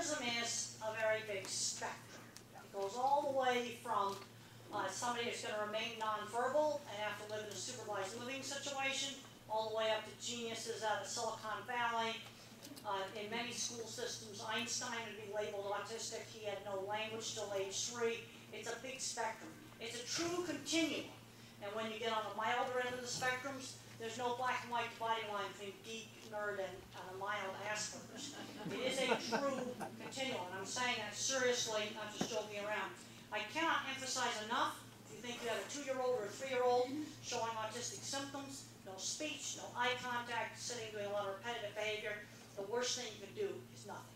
autism is a very big spectrum. It goes all the way from somebody who's going to remain nonverbal and have to live in a supervised living situation, all the way up to geniuses out of Silicon Valley. In many school systems, Einstein would be labeled autistic. He had no language till age 3. It's a big spectrum. It's a true continuum. And when you get on the milder end of the spectrums, there's no black and white dividing line between deep nerd and a mild Asperger's. It is a true continuum, and I'm saying that seriously, not just joking around. I cannot emphasize enough, if you think you have a 2-year-old or a 3-year-old showing autistic symptoms, no speech, no eye contact, sitting doing a lot of repetitive behavior, the worst thing you can do is nothing.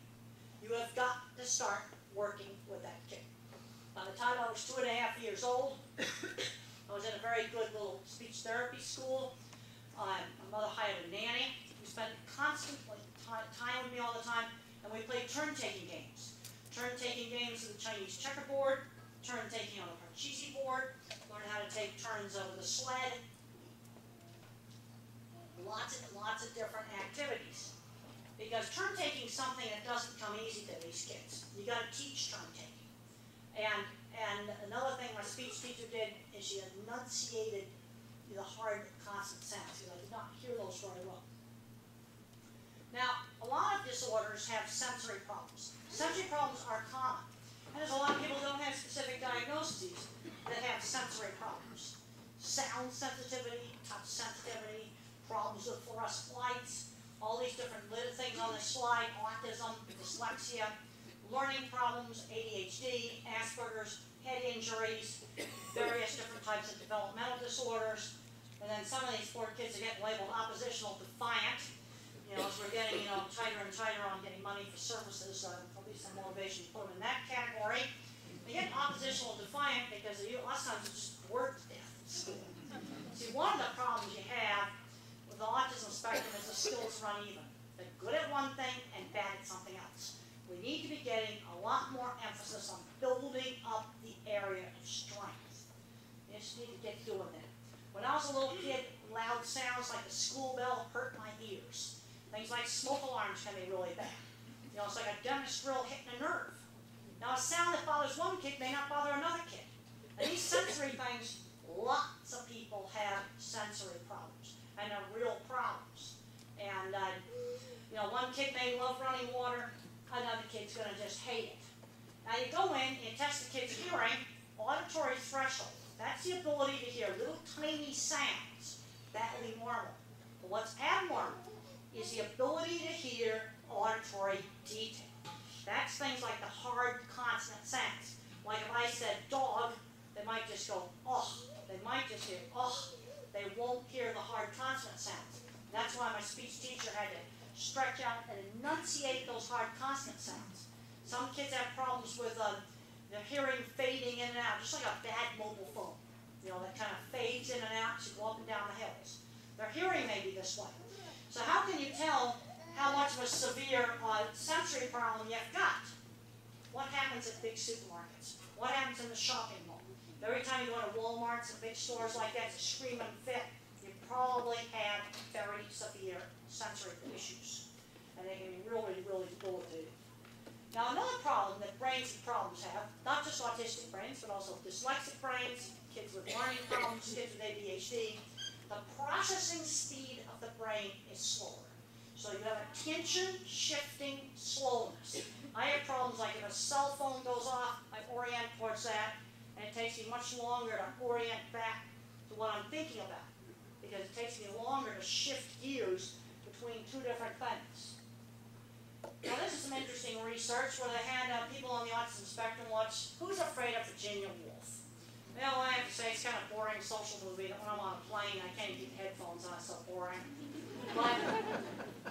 You have got to start working with that kid. By the time I was 2.5 years old, I was in a very good little speech therapy school. My mother hired a nanny who spent constantly time with me all the time, and we played turn-taking games. Turn-taking games of the Chinese checkerboard, turn-taking on the Parcheesi board, learn how to take turns over the sled. Lots and lots of different activities. Because turn-taking is something that doesn't come easy to these kids. You got to teach turn-taking. And another thing my speech teacher did is she enunciated the hard consonant sounds, because I did not hear those very well. Now, a lot of disorders have sensory problems. Sensory problems are common. And there's a lot of people who don't have specific diagnoses that have sensory problems. Sound sensitivity, touch sensitivity, problems with fluorescent lights, all these different things on this slide, autism, dyslexia, learning problems, ADHD, Asperger's, head injuries, various different types of developmental disorders. And then some of these poor kids are getting labeled oppositional defiant. You know, as we're getting, tighter and tighter on getting money for services, there'll be some motivation to put them in that category. They get oppositional defiant because a lot of times it's just bored to death in school. See, one of the problems you have with the autism spectrum is the skills run even. They're good at one thing and bad at something else. We need to be getting a lot more emphasis on building up the area of strength. You just need to get doing that. When I was a little kid, loud sounds like a school bell hurt my ears. Things like smoke alarms can be really bad. It's like a dentist drill hitting a nerve. Now, a sound that bothers one kid may not bother another kid. And these sensory things, lots of people have sensory problems, and they're real problems. And, one kid may love running water, another kid's going to just hate it. Now, you go in, you test the kid's hearing, auditory threshold. That's the ability to hear little tiny sounds. That will be normal. But what's abnormal is the ability to hear auditory detail. That's things like the hard consonant sounds. Like if I said dog, they might just go, oh. They might just hear, oh. They won't hear the hard consonant sounds. That's why my speech teacher had to stretch out and enunciate those hard consonant sounds. Some kids have problems with their hearing fading in and out, just like a bad mobile phone. That kind of fades in and out as you go up and down the hills. Their hearing may be this way. So how can you tell how much of a severe sensory problem you've got? What happens at big supermarkets? What happens in the shopping mall? Every time you go to Walmarts and big stores like that to scream and fit, you probably have very severe sensory issues. And they can be really, really debilitating. Now, another problem that brains and problems have, not just autistic brains, but also dyslexic brains, kids with learning problems, kids with ADHD, the processing speed of the brain is slower. So you have attention-shifting slowness. I have problems like if a cell phone goes off, I orient towards that, and it takes me much longer to orient back to what I'm thinking about, because it takes me longer to shift gears between two different things. Now, this is some interesting research where they had people on the autism spectrum watch Who's Afraid of Virginia Woolf? Well, I have to say, it's kind of boring social movie. When I'm on a plane, I can't keep headphones on, it's so boring. But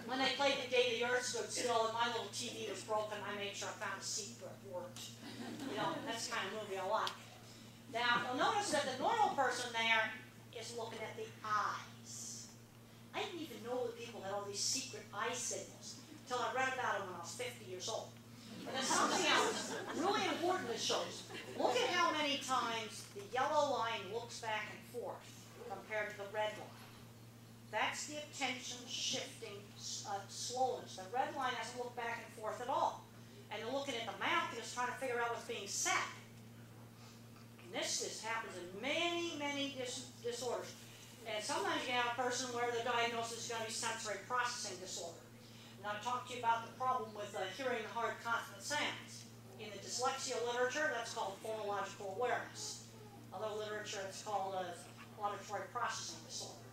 when they played The Day the Earth Stood Still and my little TV was broken, I made sure I found a seat where it worked. That's the kind of movie I like. Now, you'll notice that the normal person there is looking at the eyes. I didn't even know that people had all these secret eye signals until I read about them when I was 50 years old. And there's something else really important that shows. Look at how many times the yellow line looks back and forth compared to the red line. That's the attention shifting slowness. The red line doesn't look back and forth at all. and they're looking at the mouth and just trying to figure out what's being said. And this happens in many, many disorders. And sometimes you have a person where the diagnosis is going to be sensory processing disorder. And I'll talk to you about the problem with hearing the hard consonant sounds. In the dyslexia literature, that's called phonological awareness. Other literature, it's called auditory processing disorder.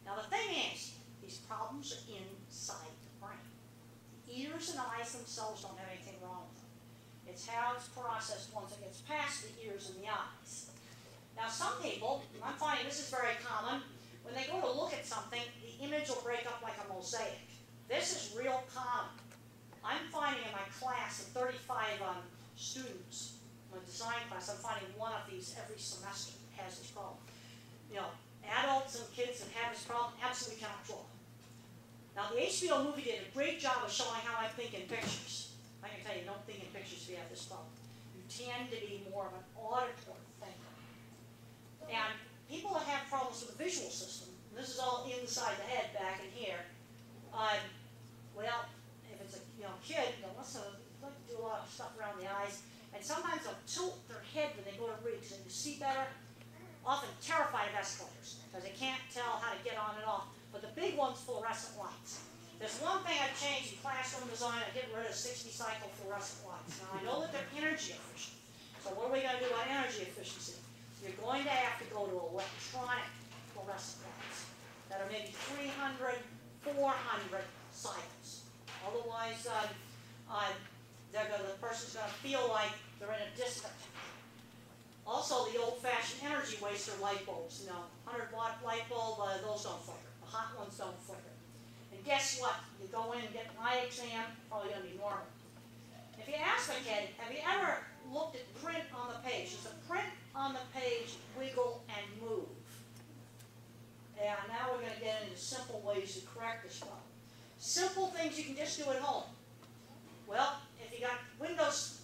Now the thing is, these problems are inside the brain. The ears and eyes themselves don't have anything wrong with them. It's how it's processed once it gets past the ears and the eyes. Now some people, and I'm finding this is very common, when they go to look at something, the image will break up like a mosaic. This is real common. I'm finding in my class of 35 students, my design class, I'm finding one of these every semester has this problem. You know, adults and kids that have this problem absolutely cannot draw. Now the HBO movie did a great job of showing how I think in pictures. I can tell you, don't think in pictures if you have this problem. You tend to be more of an auditory thinker. And people that have problems with the visual system, and this is all inside the head back in here, well, if it's a kid, they'll like to do a lot of stuff around the eyes, and sometimes they'll tilt their head when they go to read so they can see better. Often terrified of escalators because they can't tell how to get on and off. But the big one's fluorescent lights. There's one thing I've changed in classroom design. I get rid of 60-cycle fluorescent lights. Now I know that they're energy efficient. So what are we going to do about energy efficiency? You're going to have to go to electronic fluorescent lights that are maybe 300, 400 cycles. Otherwise, the person's going to feel like they're in a discotheque. Also, the old-fashioned energy waster light bulbs, 100-watt light bulb, those don't flicker. The hot ones don't flicker. And guess what? You go in and get an eye exam, probably going to be normal. If you ask a kid, have you ever looked at print on the page? Does the print on the page wiggle and move? And now we're going to get into simple ways to correct this problem. Simple things you can just do at home. Well, if you got windows,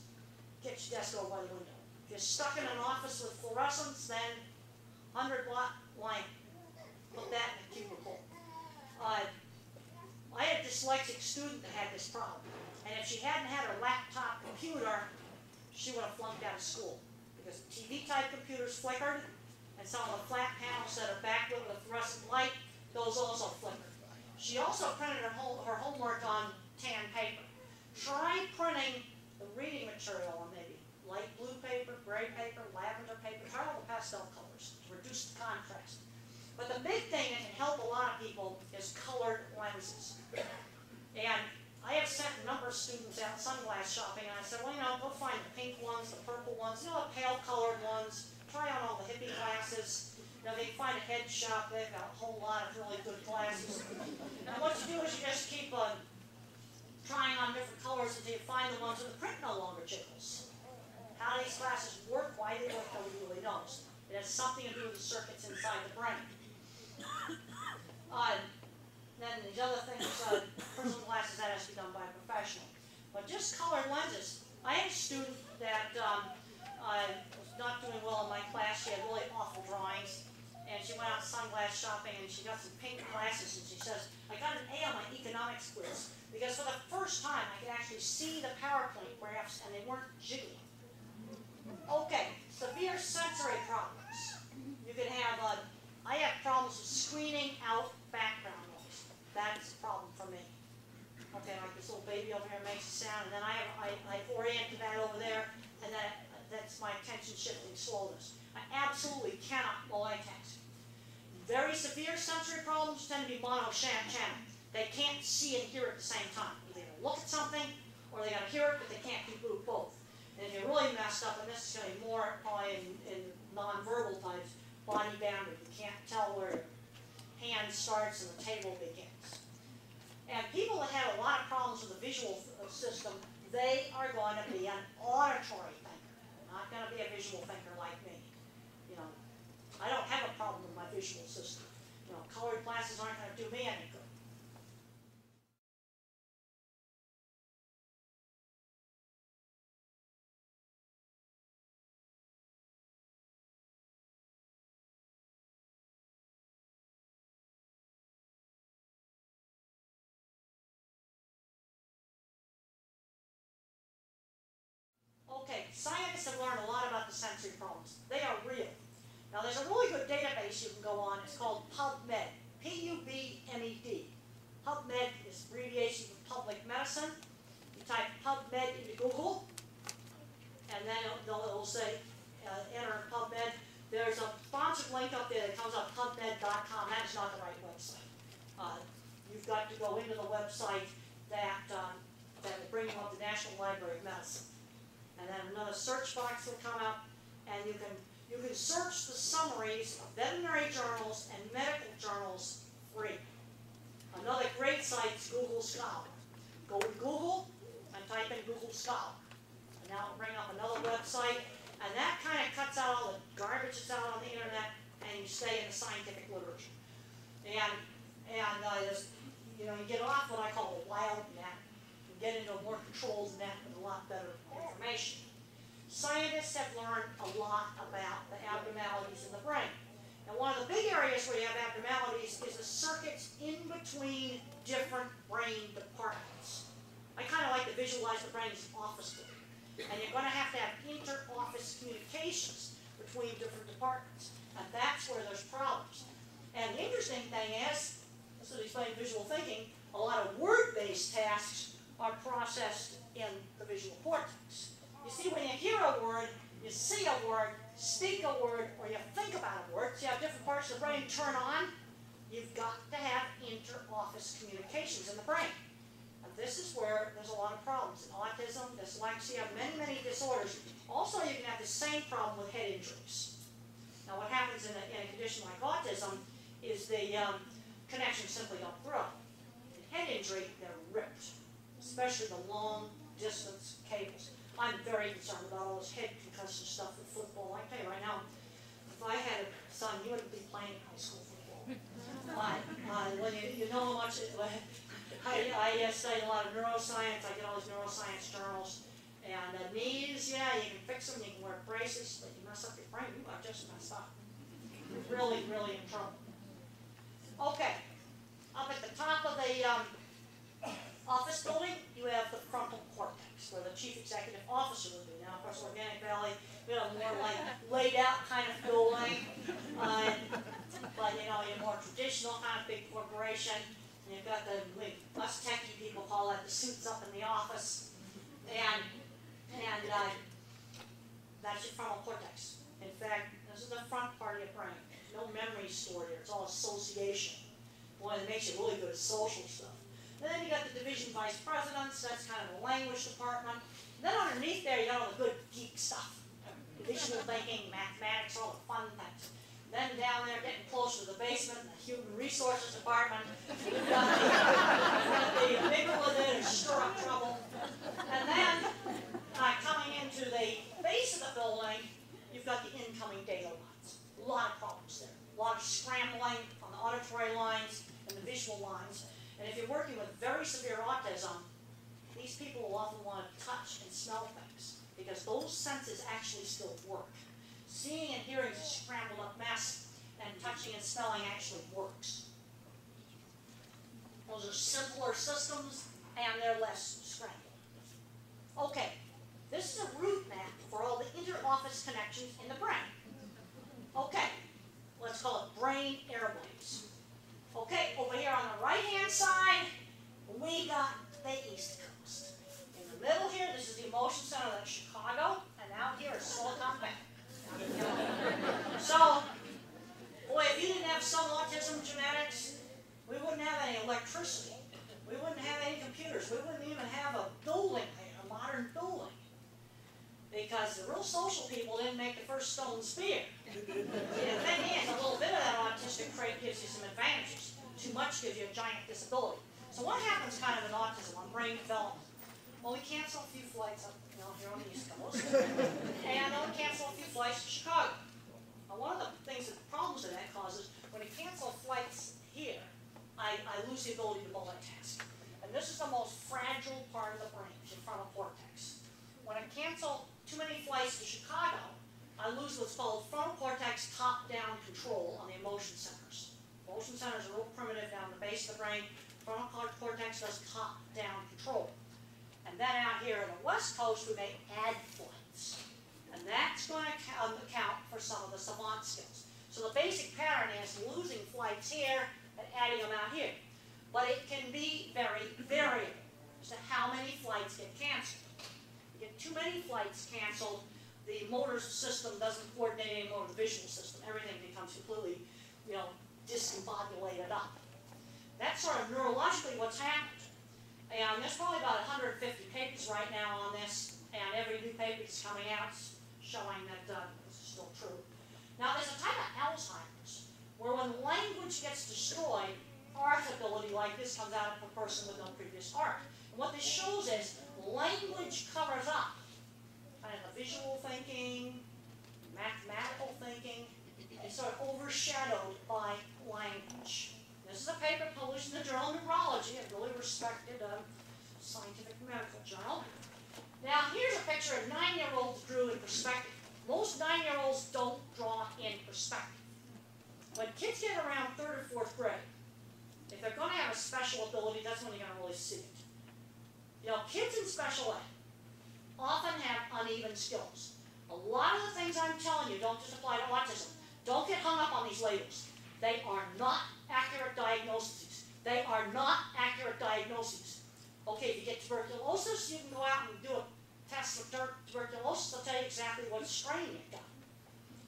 get your desk over by the window. If you're stuck in an office with fluorescents, then 100-watt lamp. Put that in the cubicle. I had a dyslexic student that had this problem. And if she hadn't had her laptop computer, she would have flunked out of school. Because TV-type computers flickered, and some of the flat panels that are backlit with a fluorescent light, those also flickered. She also printed her homework on tan paper. Try printing the reading material on maybe light blue paper, gray paper, lavender paper, try all the pastel colors to reduce the contrast. But the big thing that can help a lot of people is colored lenses. And I have sent a number of students out sunglass shopping, and I said, well, go find the pink ones, the purple ones, the pale colored ones, try on all the hippie glasses. They can find a head shop, they've got a whole lot of really good glasses. And what you do is you just keep trying on different colors until you find the ones where the print no longer jiggles. How these glasses work, why they work, nobody really knows. It has something to do with the circuits inside the brain. Then these other things, personal glasses, that has to be done by a professional. But just colored lenses. I had a student that was not doing well in my class. She had really awful drawings. And she went out sunglass shopping and she got some pink glasses and she says, I got an A on my economics quiz because for the first time I could actually see the PowerPoint graphs and they weren't jiggling. Okay, severe sensory problems. You can have, I have problems with screening out background noise. That's a problem for me. Okay, like this little baby over here makes a sound, and then I orient to that over there, and that's my attention shifting slowness. I absolutely cannot multitask. Very severe sensory problems tend to be monochannel. They can't see and hear at the same time. They gotta look at something, or they gotta hear it, but they can't do both. And if you're really messed up, and this is going to be more probably in nonverbal types, body boundary. You can't tell where your hand starts and the table begins. And people that have a lot of problems with the visual system, they are going to be an auditory thinker. They're not going to be a visual thinker like me. I don't have a problem with my visual system. Colored glasses aren't going to do me any good. Okay, scientists have learned a lot about the sensory problems. They are real. Now there's a really good database you can go on. It's called PubMed, P-U-B-M-E-D. PubMed is abbreviation for public medicine. You type PubMed into Google, and then it'll say, enter PubMed. There's a sponsored link up there that comes up, PubMed.com. That is not the right website. You've got to go into the website that will bring you up the National Library of Medicine. And then another search box will come up, and you can search the summaries of veterinary journals and medical journals free. Another great site is Google Scholar. Go to Google and type in Google Scholar. And now it'll bring up another website, and that kind of cuts out all the garbage that's out on the internet, and you stay in the scientific literature. And you get off what I call a wild net, and get into a more controlled net with a lot better information. Scientists have learned a lot about the abnormalities in the brain. And one of the big areas where you have abnormalities is the circuits in between different brain departments. I kind of like to visualize the brain as an office building. And you're going to have inter-office communications between different departments. And that's where there's problems. And the interesting thing is, this is explaining visual thinking, a lot of word-based tasks are processed in the visual cortex. You see, when you hear a word, you see a word, speak a word, or you think about a word, so you have different parts of the brain turn on, you've got to have inter-office communications in the brain. And this is where there's a lot of problems. In autism, dyslexia, many disorders. Also, you can have the same problem with head injuries. Now, what happens in a condition like autism is the connections simply don't grow. In head injury, they're ripped, especially the long-distance cables. I'm very concerned about all this head concussion stuff with football. I tell you right now, if I had a son, he wouldn't be playing high school football. When you know how much, I study a lot of neuroscience. I get all these neuroscience journals. And knees, yeah, you can fix them, you can wear braces, but you mess up your brain, you are just messed up. You're really in trouble. Okay, up at the top of the office building, you have the frontal cortex, where the chief executive officer would be. Now, of course, Organic Valley, we have a more like laid out kind of building, but you're more traditional kind of big corporation. And you've got us techie people call that the suits up in the office, and that's your frontal cortex. In fact, this is the front part of your brain. No memory stored here. It's all association. Boy, it makes you really good at social stuff. And then you got the division vice presidents. That's kind of the language department. And then underneath there, you got all the good geek stuff. Visual thinking, mathematics, all the fun things. Then down there, getting closer to the basement, the human resources department. You've got the amygdala to stir up trouble. And then, coming into the base of the building, you've got the incoming data lines. A lot of problems there. A lot of scrambling on the auditory lines and the visual lines. And if you're working with very severe autism, these people will often want to touch and smell things because those senses actually still work. Seeing and hearing is a scrambled up mess, and touching and smelling actually works. Those are simpler systems, and they're less scrambled. Okay, this is a route map for all the inter-office connections in the brain. Okay, let's call it brain airways. Okay, over here on the right-hand side, we got the East Coast. In the middle here, this is the emotion center, that's Chicago, and out here is Silicon Valley. So, boy, if you didn't have some autism genetics, we wouldn't have any electricity. We wouldn't have any computers. We wouldn't even have a building here, a modern building. Because the real social people didn't make the first stone spear. The thing is, a little bit of that autistic trait gives you some advantages. Too much gives you a giant disability. So what happens kind of in autism on brain development? Well, we cancel a few flights up here on the East Coast, and we cancel a few flights to Chicago. Now, one of the things, the problems that causes, when we cancel flights here, I lose the ability to multitask. And this is the most fragile part of the brain, the frontal cortex. When I cancel too many flights to Chicago, I lose what's called frontal cortex top-down control on the emotion centers. Emotion centers are real primitive down the base of the brain. Frontal cortex does top-down control. And then out here on the West Coast, we may add flights. that's going to account for some of the savant skills. So the basic pattern is losing flights here and adding them out here. But it can be very variable as to how many flights get canceled. You get too many flights canceled, the motor system doesn't coordinate anymore with the visual system. Everything becomes completely, discombobulated up. That's sort of neurologically what's happened. And there's probably about 150 papers right now on this, and every new paper that's coming out is showing that this is still true. Now, there's a type of Alzheimer's where when language gets destroyed, art ability like this comes out of a person with no previous art. And what this shows is language covers up kind of the visual thinking, mathematical thinking. It's sort of overshadowed by language. This is a paper published in the Journal of Neurology, a really respected scientific medical journal. Now, here's a picture of 9-year-olds drew in perspective. Most 9-year-olds don't draw in perspective. When kids get around 3rd or 4th grade, if they're going to have a special ability, that's when you're going to really see it. Kids in special ed often have uneven skills. A lot of the things I'm telling you don't just apply to autism. Don't get hung up on these labels. They are not accurate diagnoses. They are not accurate diagnoses. Okay, if you get tuberculosis, you can go out and do a test for tuberculosis. They'll tell you exactly what strain you've got.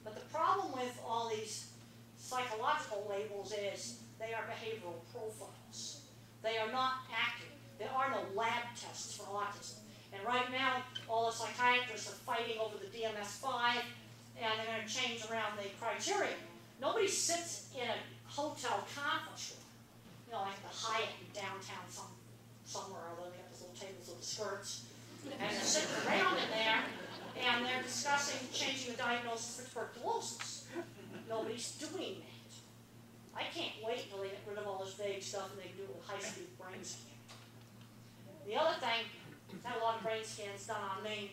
But the problem with all these psychological labels is they are behavioral profiles. They are not accurate. There are no lab tests for autism. And right now, all the psychiatrists are fighting over the DMS-5, and they're going to change around the criteria. Nobody sits in a hotel conference room, like the Hyatt in downtown somewhere, although they got those little tables with the skirts. And they're sitting around in there, and they're discussing changing the diagnosis for tuberculosis. Nobody's doing that. I can't wait until they get rid of all this vague stuff and they can do a high-speed brain scan. The other thing, I've had a lot of brain scans done on me.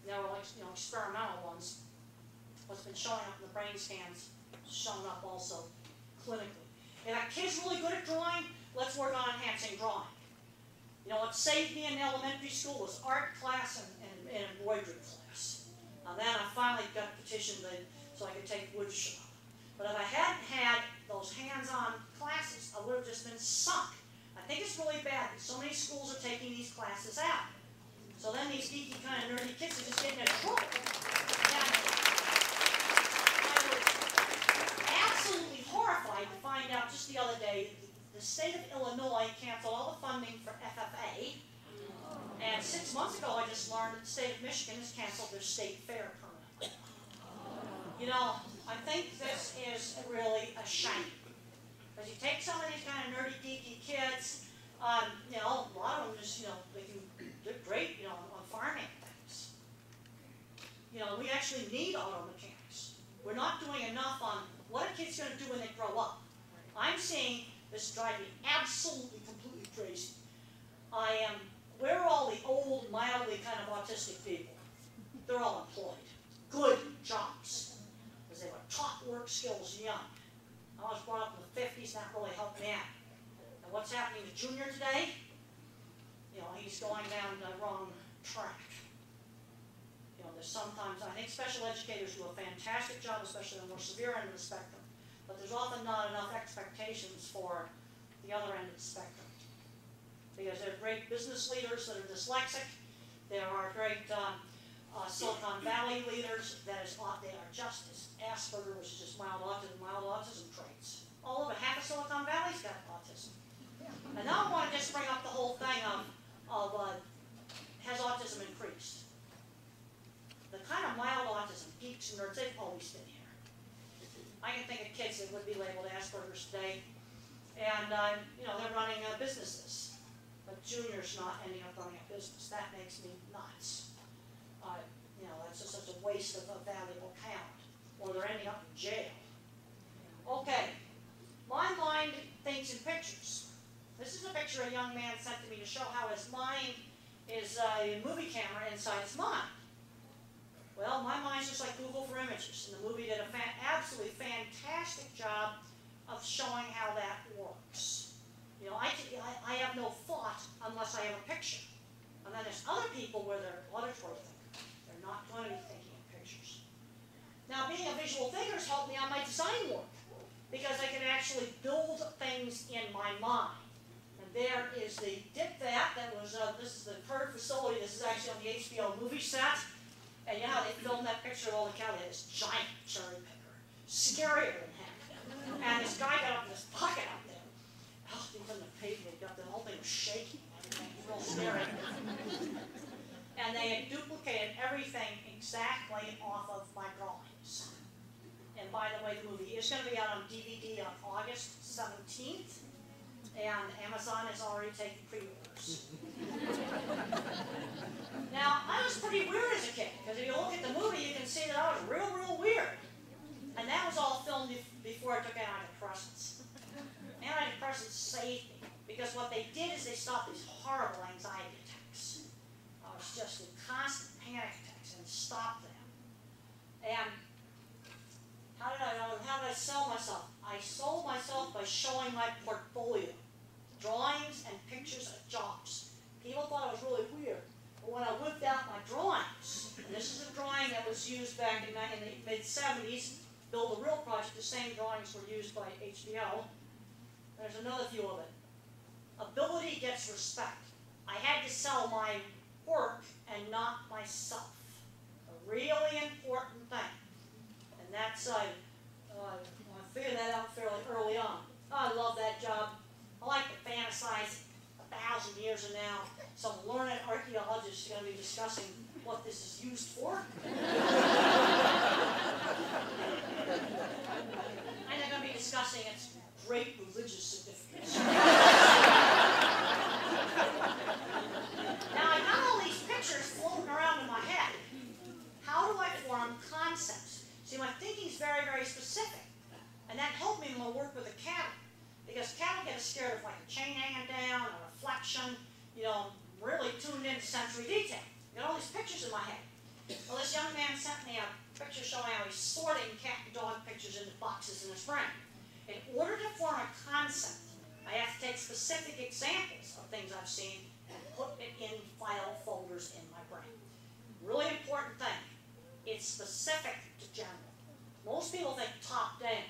They were like, experimental ones. What's been showing up in the brain scans is showing up also clinically. If a kid's really good at drawing, let's work on enhancing drawing. What saved me in elementary school was art class and embroidery class. And then I finally got petitioned so I could take wood shop. But if I hadn't had those hands-on classes, I would have just been sunk. I think it's really bad that so many schools are taking these classes out. So then these geeky kind of nerdy kids are just getting in trouble. And I was absolutely horrified to find out just the other day the state of Illinois canceled all the funding for FFA. And 6 months ago I just learned that the state of Michigan has canceled their state fair permanently. I think this is really a shame. Because you take some of these kind of nerdy, geeky kids, a lot of them just, they're great, on farming things. We actually need auto mechanics. We're not doing enough on what a kid's going to do when they grow up. I'm seeing this drive me absolutely, completely crazy. Where are all the old, mildly kind of autistic people? They're all employed. Good jobs. Because they were taught work skills young. I was brought up in the 50s, and that really helped me out. And what's happening to Junior today? He's going down the wrong track. There's sometimes, I think special educators do a fantastic job, especially on the more severe end of the spectrum. But there's often not enough expectations for the other end of the spectrum. Because there are great business leaders that are dyslexic. There are great Silicon Valley leaders they are just as Asperger, which is just mild autism traits. All over half of Silicon Valley's got autism. And now I want to just bring up the whole thing of has autism increased? The kind of mild autism, geeks and nerds, they've always been here. I can think of kids that would be labeled Asperger's today, and they're running businesses, but Junior's not ending up running a business. That makes me nuts. That's just such a waste of a valuable talent, or they're ending up in jail. Okay, my mind thinks in pictures. This is a picture a young man sent to me to show how his mind is a movie camera inside his mind. Well, my mind's just like Google for images, and the movie did an absolutely fantastic job of showing how that works. I have no thought unless I have a picture. And then there's other people where they're auditory thinkers. They're not going to be thinking in pictures. Now, being a visual thinker has helped me on my design work, because I can actually build things in my mind. And there is the dip vat that was, this is the current facility. This is actually on the HBO movie set. And you know how they filmed that picture of all the cow? They had this giant cherry picker, scarier than heck. And this guy got up in this bucket out there. Oh, he couldn't have paid me. The whole thing was shaking. Everything was real scary. And they had duplicated everything exactly off of my drawings. And by the way, the movie is going to be out on DVD on August 17th. And Amazon has already taken pre-orders. Now, I was pretty weird as a kid, because if you look at the movie, you can see that I was real, real weird. And that was all filmed before I took antidepressants. Antidepressants saved me, because what they did is they stopped these horrible anxiety attacks. I was just in constant panic attacks, and stopped them. And how did I sell myself? I sold myself by showing my portfolio. Drawings and pictures of jobs. People thought I was really weird. But when I whipped out my drawings, and this is a drawing that was used back in the mid-70s, Build a Real Project, the same drawings were used by HBO. There's another view of it. Ability gets respect. I had to sell my work and not myself. A really important thing. And that's, I figured that out fairly early on. I love that job. I like to fantasize 1,000 years from now. Some learned archaeologists are going to be discussing what this is used for. And they're going to be discussing its great religious significance. Now, I got all these pictures floating around in my head. How do I form concepts? See, my thinking's very, very specific. And that helped me in my work with the cattle. Because cattle get scared of like a chain hanging down, a reflection, really tuned into sensory detail. Got all these pictures in my head. Well, this young man sent me a picture showing how he's sorting cat and dog pictures into boxes in his brain. In order to form a concept, I have to take specific examples of things I've seen and put it in file folders in my brain. Really important thing. It's specific to general. Most people think top down.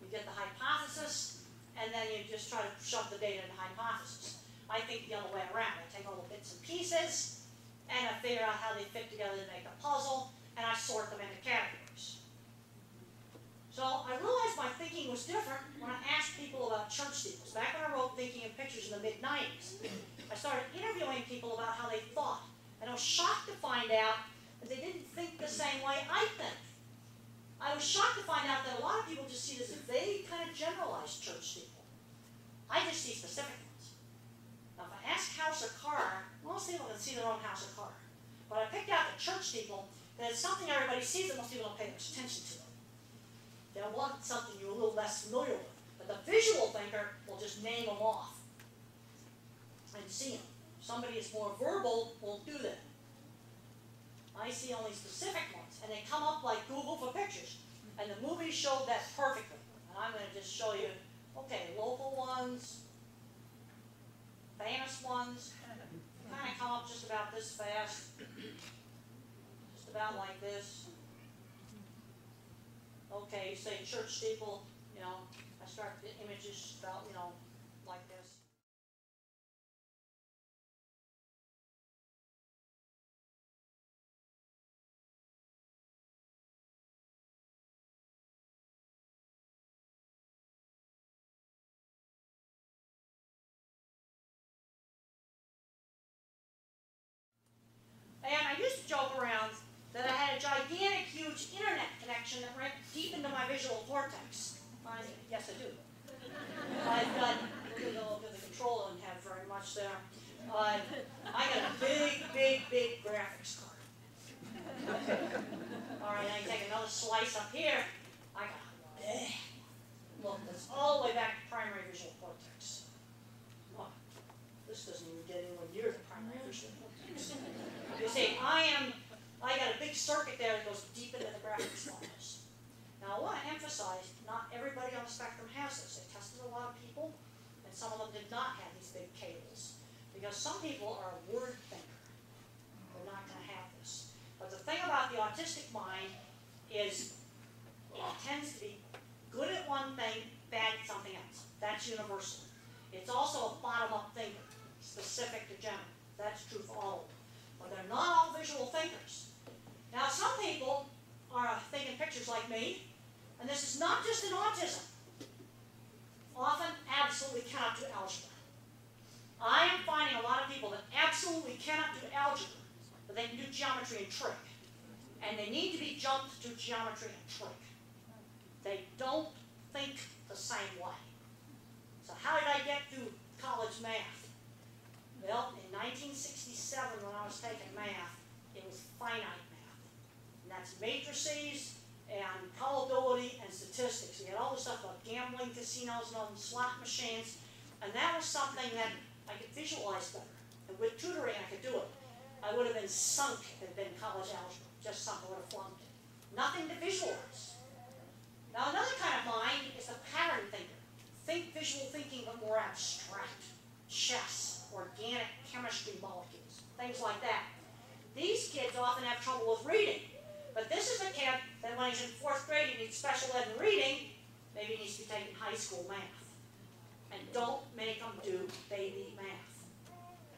You get the hypothesis, and then you just try to shove the data into hypothesis. I think the other way around. I take all the bits and pieces, and I figure out how they fit together to make a puzzle, and I sort them into categories. So I realized my thinking was different when I asked people about church steeples. Back when I wrote Thinking in Pictures in the mid-90s, I started interviewing people about how they thought. And I was shocked to find out that they didn't think the same way I think. I was shocked to find out that a lot of people just see this as a vague, kind of generalized church steeple. I just see specific ones. Now, if I ask house or car, most people can see their own house or car. But I picked out the church steeple, that it's something everybody sees that most people don't pay much attention to. They want something you're a little less familiar with. But the visual thinker will just name them off and see them. Somebody that's more verbal won't do that. I see only specific ones, and they come up like Google for pictures. And the movie showed that perfectly. And I'm going to just show you, okay, local ones, famous ones, kind of come up just about this fast, just about like this. Okay, say church steeple, I start the images about, like this. And I used to joke around that I had a gigantic, huge internet connection that went deep into my visual cortex. Yes, I do. I've got, look at the control, I don't have very much there. I got a big graphics card. All right, now you take another slice up here. I got, look, that's all the way back to primary visual cortex. Look, this doesn't even get anywhere near the primary visual cortex. You see, I got a big circuit there that goes deep into the graphics files. Now, I want to emphasize, not everybody on the spectrum has this. They tested a lot of people, and some of them did not have these big cables. Because some people are a word thinker. They're not going to have this. But the thing about the autistic mind is that's universal. It's also a bottom-up thinker, specific to general. That's true for all of them. But they're not all visual thinkers. Now, some people are thinking pictures like me, and this is not just in autism. Often, absolutely cannot do algebra. I am finding a lot of people that absolutely cannot do algebra, but they can do geometry and trig. And they need to be jumped to geometry and trig. They don't think the same way. So how did I get through college math? Well, in 1967, when I was taking math, it was finite math. And that's matrices and probability and statistics. We had all this stuff about gambling, casinos, and all the slot machines. And that was something that I could visualize better. And with tutoring, I could do it. I would have been sunk if it had been college algebra. Just something I would have flunked it. Nothing to visualize. Now, another kind of mind is the pattern thinker. Think visual thinking, but more abstract. Chess, organic chemistry molecules, things like that. These kids often have trouble with reading. But this is a kid that when he's in 4th grade, he needs special ed in reading. Maybe he needs to be taking high school math. And don't make them do baby math.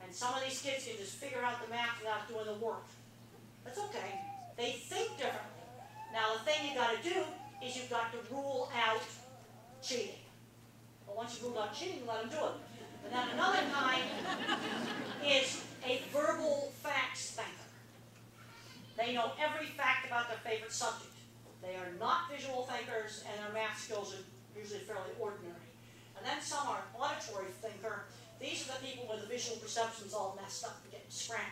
And some of these kids can just figure out the math without doing the work. That's okay. They think differently. Now, the thing you got to do is you've got to rule out cheating. Well, once you rule out cheating, let them do it. And then another kind is a verbal facts thinker. They know every fact about their favorite subject. They are not visual thinkers, and their math skills are usually fairly ordinary. And then some are auditory thinker. These are the people where the visual perception's all messed up and getting scrambled.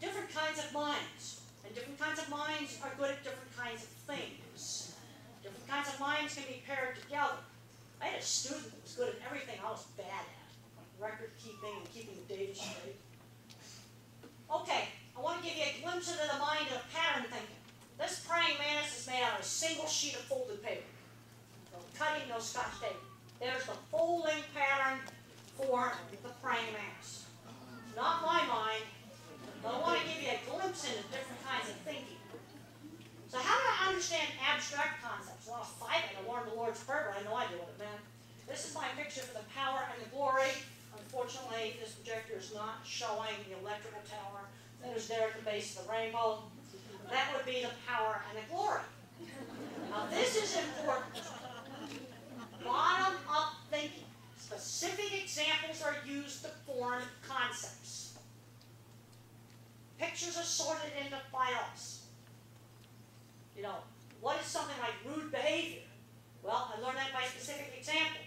Different kinds of minds. And different kinds of minds are good at different kinds of things. Different kinds of minds can be paired together. I had a student that was good at everything I was bad at, like record keeping and keeping the data straight. Okay, I want to give you a glimpse into the mind of pattern thinking. This praying mantis is made out of a single sheet of folded paper. No cutting, no scotch tape. There's the folding pattern for the praying mantis. It's not my mind. But I want to give you a glimpse into different kinds of thinking. So how do I understand abstract concepts? Well, I was 5 and I learned the Lord's Prayer, but I had no idea what it meant. This is my picture for the power and the glory. Unfortunately, this projector is not showing the electrical tower that is there at the base of the rainbow. That would be the power and the glory. Now, this is important. Bottom-up thinking. Specific examples are used to form concepts. Pictures are sorted into files. You know, what is something like rude behavior? Well, I learned that by specific example.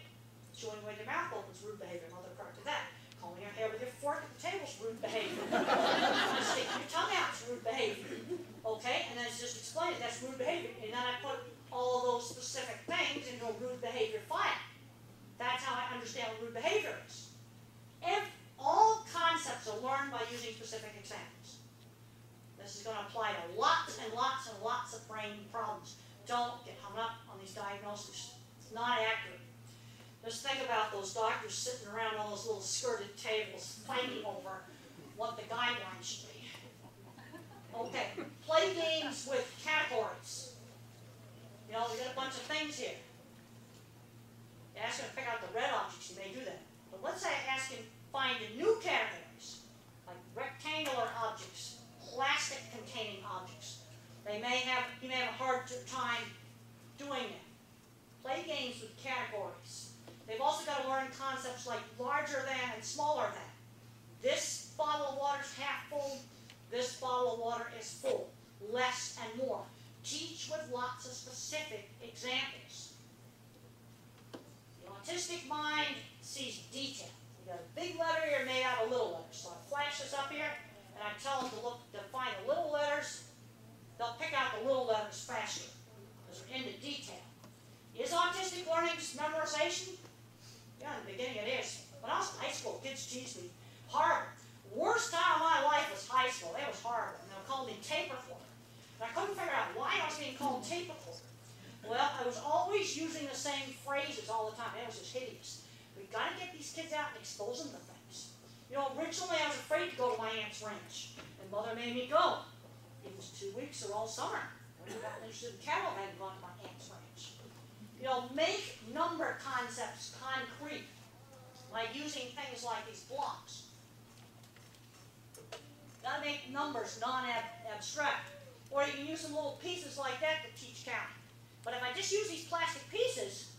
Chewing with your mouth open is rude behavior. Mother corrected that. Combing your hair with your fork at the table is rude behavior. Sticking your tongue out is rude behavior. Okay, and then it's just explained that's rude behavior. And then I put all those specific things into a rude behavior file. That's how I understand what rude behavior is. All concepts are learned by using specific examples. This is going to apply to lots and lots and lots of brain problems. Don't get hung up on these diagnoses. It's not accurate. Just think about those doctors sitting around all those little skirted tables fighting over what the guidelines should be. Okay, play games with categories. You know, we got a bunch of things here. You ask him to pick out the red objects, you may do that. But let's say I ask him to find new categories, like rectangular objects, plastic-containing objects. He may have a hard time doing that. Play games with categories. They've also got to learn concepts like larger than and smaller than. This bottle of water is half full. This bottle of water is full. Less and more. Teach with lots of specific examples. The autistic mind sees detail. You got a big letter here made out of little letters. So I flash this up here, and I tell them to find the little letters. They'll pick out the little letters faster because they're into detail. Is autistic learning memorization? Yeah, in the beginning it is. When I was in high school, kids teased me hard. Worst time of my life was high school. It was horrible. And they were calling me tape recorder. And I couldn't figure out why I was being called tape recorder. Well, I was always using the same phrases all the time. It was just hideous. We've got to get these kids out and expose them to things. You know, originally I was afraid to go to my aunt's ranch. And Mother made me go. It was 2 weeks or all summer. When I got interested in cattle, I had gone to my aunt's ranch. You know, make number concepts concepts concrete, like using things like these blocks. Got to make numbers non-abstract. Or you can use some little pieces like that to teach counting. But if I just use these plastic pieces,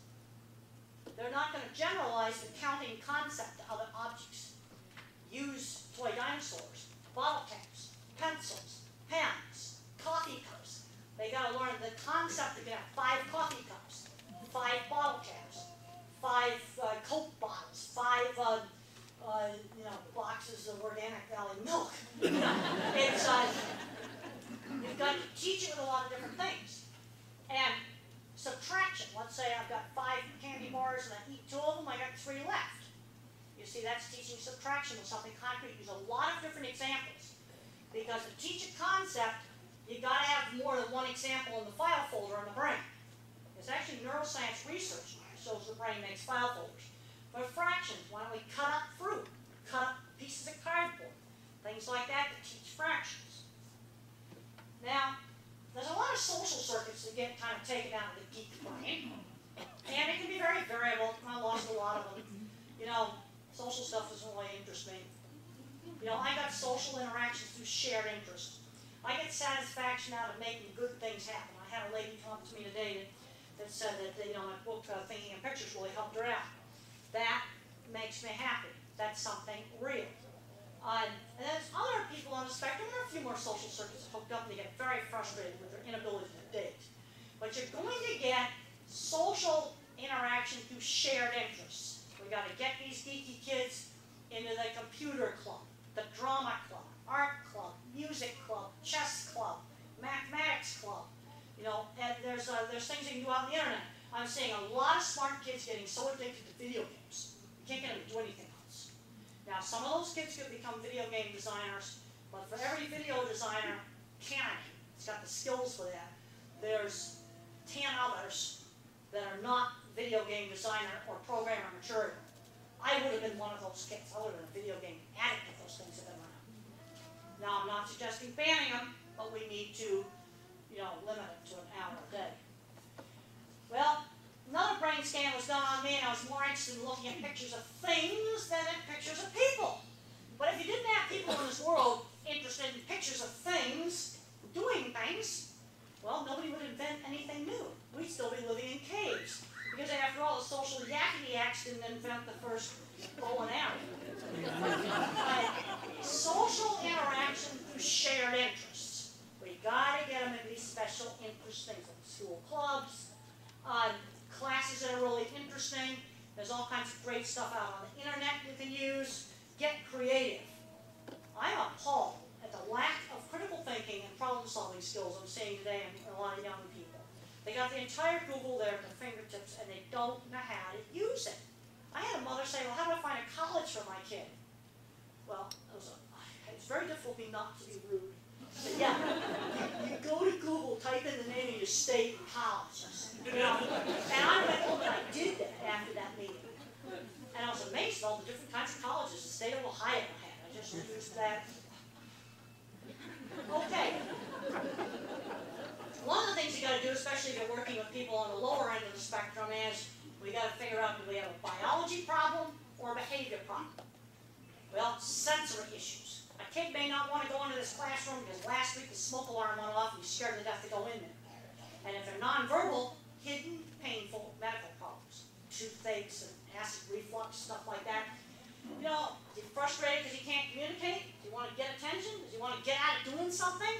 they're not going to generalize the counting concept to other objects. Use toy dinosaurs, bottle caps, pencils, pens, coffee cups. They got to learn the concept. They're going to have 5 coffee cups, 5 bottle caps, 5 Coke bottles, 5 boxes of Organic Valley milk. It's you've got to teach it with a lot of different things. And subtraction. Let's say I've got 5 candy bars and I eat 2 of them. I got 3 left. You see, that's teaching subtraction with something concrete. Use a lot of different examples. Because to teach a concept, you've got to have more than one example in the file folder in the brain. It's actually neuroscience research shows the brain makes file folders. But fractions, why don't we cut up fruit, cut up pieces of cardboard, things like that to teach fractions. Now, there's a lot of social circuits that get kind of taken out of the geek brain, and it can be very variable. I lost a lot of them. You know, social stuff doesn't really interest me. You know, I got social interactions through shared interests. I get satisfaction out of making good things happen. I had a lady come up to me today that said that, my book, Thinking in Pictures, really helped her out. That makes me happy. That's something real. And there's other people on the spectrum. There are a few more social circuits hooked up, and they get very frustrated with their inability to date. But you're going to get social interaction through shared interests. We've got to get these geeky kids into the computer club, the drama club, art club, music club, chess club, mathematics club. You know, and there's things you can do out on the internet. I'm seeing a lot of smart kids getting so addicted to video games. You can't get them to do anything else. Now, some of those kids could become video game designers, but for every video designer candidate that's got the skills for that, there's 10 others that are not video game designer or programmer material. I would have been one of those kids. I would have been a video game addict if those things had been around. Now, I'm not suggesting banning them, but we need to, limit it to an hour a day. Well, another brain scan was done on me, and I was more interested in looking at pictures of things than in pictures of people. But if you didn't have people in this world interested in pictures of things, doing things, well, nobody would invent anything new. We'd still be living in caves. Because after all, the social yakety-yaks didn't invent the first bow and arrow. Social interaction through shared interests. We've got to get them into these special interest things like school clubs, classes that are really interesting. There's all kinds of great stuff out on the internet you can use. Get creative. I'm appalled at the lack of critical thinking and problem-solving skills I'm seeing today in a lot of young people. They got the entire Google there at their fingertips, and they don't know how to use it. I had a mother say, well, how do I find a college for my kid? Well, it's very difficult for me not to be rude. I said, yeah, you go to Google, type in the name of your state and college. And I went home and I did that after that meeting. And I was amazed at all the different kinds of colleges the state of Ohio had. I just used that. Okay. One of the things you got to do, especially if you're working with people on the lower end of the spectrum, is we got to figure out, do we have a biology problem or a behavior problem? Well, sensory issues. A kid may not want to go into this classroom because last week the smoke alarm went off and he's scared to death to go in there. And if they're nonverbal, hidden, painful medical problems. Toothaches and acid reflux, stuff like that. Is he frustrated because he can't communicate? Does he want to get attention? Does he want to get out of doing something?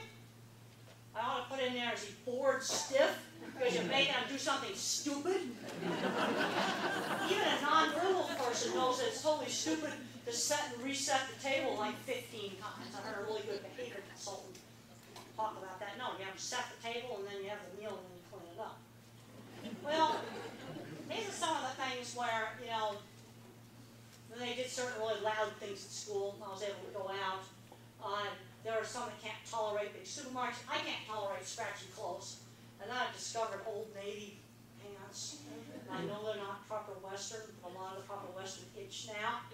I ought to put in there, is he bored stiff because you're making him do something stupid? Even a nonverbal person knows that it's totally stupid to set and reset the table like 15 times. I heard a really good behavior consultant talk about that. No, you have to set the table and then you have the meal and then you clean it up. Well, these are some of the things where, when they did certain really loud things at school, I was able to go out. There are some that can't tolerate big supermarkets. I can't tolerate scratchy clothes. And then I discovered Old Navy pants. And I know they're not proper Western, but a lot of the proper Western itch now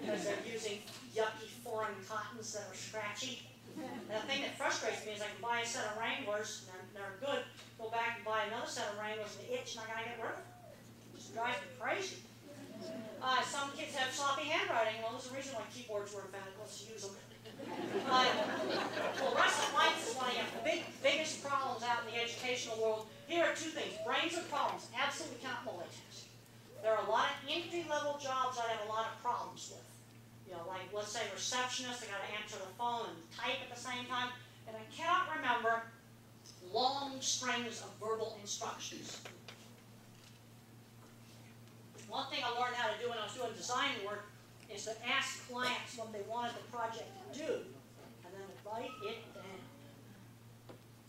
because they're using yucky foreign cottons that are scratchy. And the thing that frustrates me is I can buy a set of Wranglers, and they're good, go back and buy another set of Wranglers and they itch, and I gotta get rid of them. Just drives me crazy. Some kids have sloppy handwriting. Well, there's a reason why keyboards were invented. Let's use them. Fluorescent lights is one of the biggest problems out in the educational world. Here are two things. Brains are problems. Absolutely cannot multitask. There are a lot of entry-level jobs I have a lot of problems with. You know, like, let's say receptionist, I got to answer the phone and type at the same time. And I cannot remember long strings of verbal instructions. One thing I learned how to do when I was doing design work is to ask clients what they wanted the project to do, and then to write it down.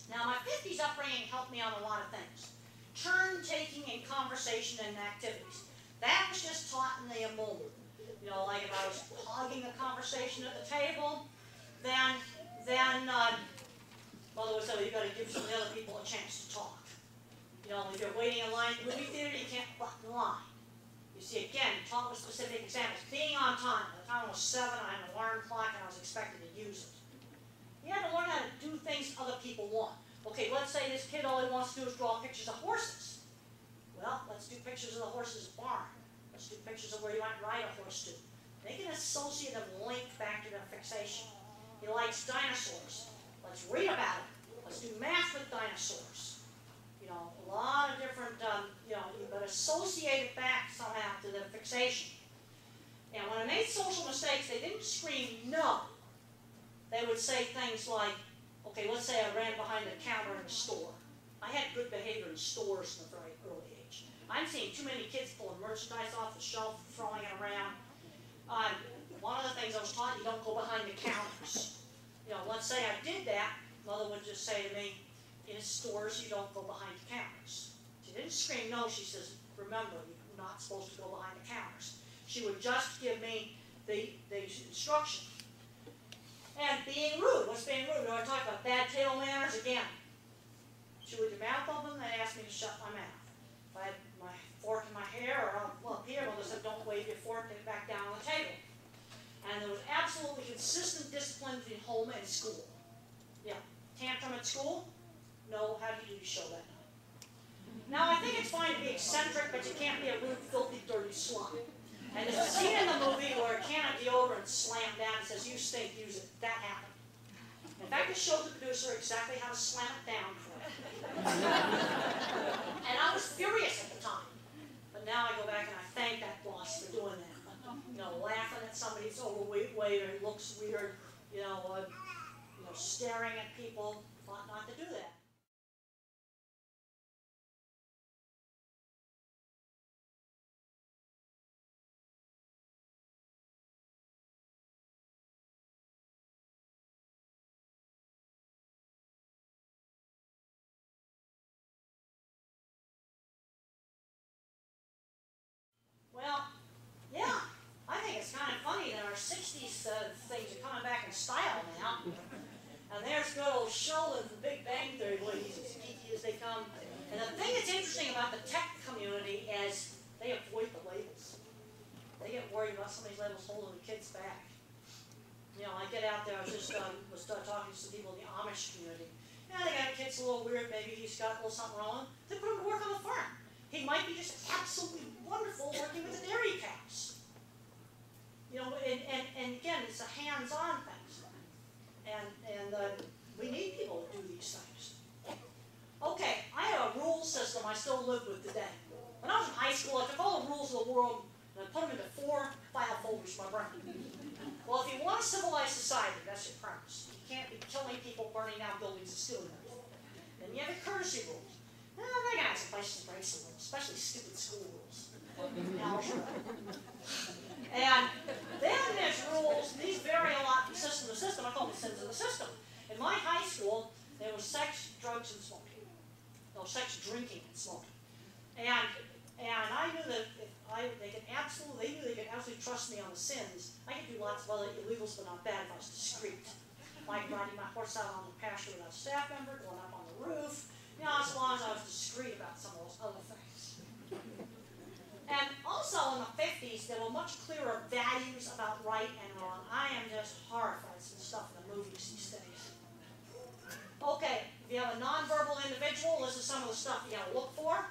Now, my 50s upbringing helped me on a lot of things. Turn-taking in conversation and activities. That was just taught in the moment. You know, like if I was hogging the conversation at the table, then well, it was you've got to give some of the other people a chance to talk. You know, if you're waiting in line at the movie theater, you can't butt in line. You see, again, taught with specific examples. Being on time. By the time I was 7, I had an alarm clock and I was expected to use it. You had to learn how to do things other people want. Okay, let's say this kid all he wants to do is draw pictures of horses. Well, let's do pictures of the horse's barn. Let's do pictures of where you might ride a horse to. They can associate a link back to their fixation. He likes dinosaurs. Let's read about it. Let's do math with dinosaurs. You know, a lot of different, you know, but associate it back somehow to their fixation. And when I made social mistakes, they didn't scream no. They would say things like, okay, let's say I ran behind the counter in a store. I had good behavior in stores from a very early age. I'm seeing too many kids pulling merchandise off the shelf, throwing it around. One of the things I was taught, you don't go behind the counters. You know, let's say I did that, Mother would just say to me, in stores you don't go behind the counters. She didn't scream no, she says, remember, you're not supposed to go behind the counters. She would just give me the instruction. And being rude, what's being rude? I talk about bad table manners again. She would have your mouth open and ask me to shut my mouth. If I had my fork in my hair or up here, Mother said, don't wave your fork back down on the table. And there was absolutely consistent discipline between home and school. Yeah, tantrum at school? No, how do you show that now? Now, I think it's fine to be eccentric, but you can't be a rude, filthy, dirty slut. And there's a scene in the movie where a can of deodorant slammed down and says, you stink, use it. That happened. In fact, it showed the producer exactly how to slam it down for it. And I was furious at the time. But now I go back and I thank that boss for doing that. You know, laughing at somebody who's overweight or looks weird, you know, staring at people, ought not to do that. Well, yeah, I think it's kind of funny that our 60s things are coming back in style now. And there's good old Sheldon from Big Bang Theory, boy, he's as geeky as they come. And the thing that's interesting about the tech community is they avoid the labels. They get worried about some of these labels holding the kids back. You know, I get out there, I was just was talking to some people in the Amish community. Yeah, they got a kid's a little weird, maybe he's got a little something wrong. They put him to work on the farm. He might be just absolutely wonderful working with the dairy cows. You know, and again, it's a hands-on thing. And we need people to do these things. Okay, I have a rule system I still live with today. When I was in high school, I took all the rules of the world and I put them into 4 file folders in my brain. Well, if you want a civilized society, that's your premise. You can't be killing people, burning down buildings, and stealing everything. Then you have the courtesy rules. They got some places to break some rules, especially stupid school rules. And then there's rules, these vary a lot from system to system. I call them sins of the system. In my high school, there was sex, drugs, and smoking. No, sex, drinking, and smoking. And I knew that if they could absolutely trust me on the sins. I could do lots of other illegals, but not bad if I was discreet. Like riding my horse out on the pasture without a staff member, going up on the roof. You know, as long as I was discreet about some of those other things. And also in the 50s, there were much clearer values about right and wrong. I am just horrified at some stuff in the movies these days. Okay, if you have a nonverbal individual, this is some of the stuff you gotta look for.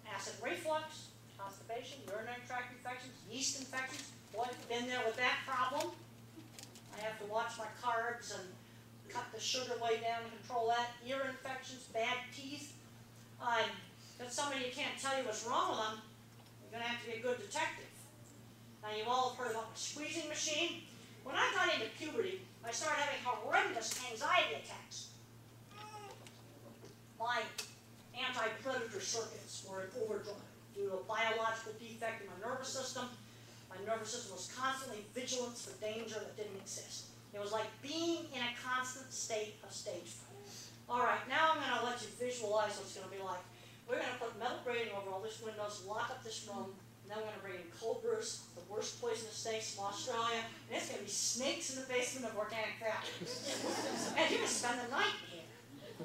Acid reflux, constipation. constipation, urinary tract infections, yeast infections. Boy, I've been there with that problem. I have to watch my carbs and cut the sugar way down and control that. Ear infections, bad teeth. If somebody you can't tell you what's wrong with them, you're going to have to be a good detective. Now, you've all heard about the squeezing machine. When I got into puberty, I started having horrendous anxiety attacks. My anti-predator circuits were in overdrive due to a biological defect in my nervous system. My nervous system was constantly vigilant for danger that didn't exist. It was like being in a constant state of stage fright. All right, now I'm going to let you visualize what it's going to be like. We're going to put metal grating over all these windows, lock up this room, and then we're going to bring in cobras, the worst poisonous snakes from Australia, and it's going to be snakes in the basement of organic factories. And you're going to spend the night here.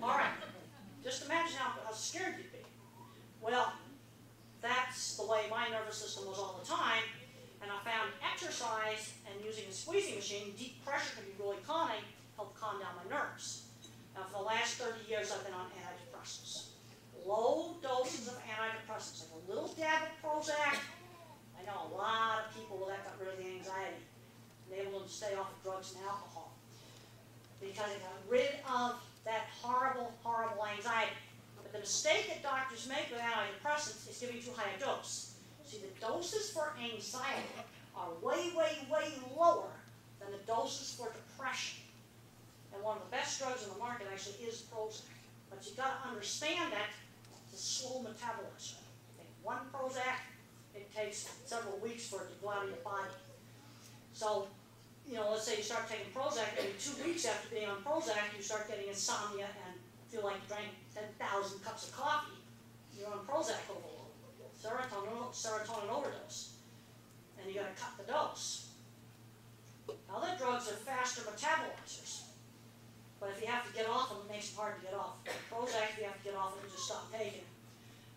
All right, just imagine how scared you'd be. Well, that's the way my nervous system was all the time, and I found exercise and using a squeezing machine, deep pressure can be really calming, helped calm down my nerves. Now, for the last 30 years, I've been on antidepressants. Low doses of antidepressants, like a little dab of Prozac. I know a lot of people that got rid of the anxiety, enabled them to stay off of drugs and alcohol, because it got rid of that horrible, horrible anxiety. But the mistake that doctors make with antidepressants is giving too high a dose. See, the doses for anxiety are way, way, way lower than the doses for depression. And one of the best drugs on the market actually is Prozac. But you've got to understand that it's a slow metabolism. You take one Prozac, it takes several weeks for it to go out of your body. So, let's say you start taking Prozac, maybe 2 weeks after being on Prozac, you start getting insomnia and feel like you drank 10,000 cups of coffee. You're on Prozac overload, serotonin overdose, and you got to cut the dose. Other drugs are faster metabolizers. But if you have to get off them, it makes it hard to get off. Prozac, if you have to get off them, just stop taking it.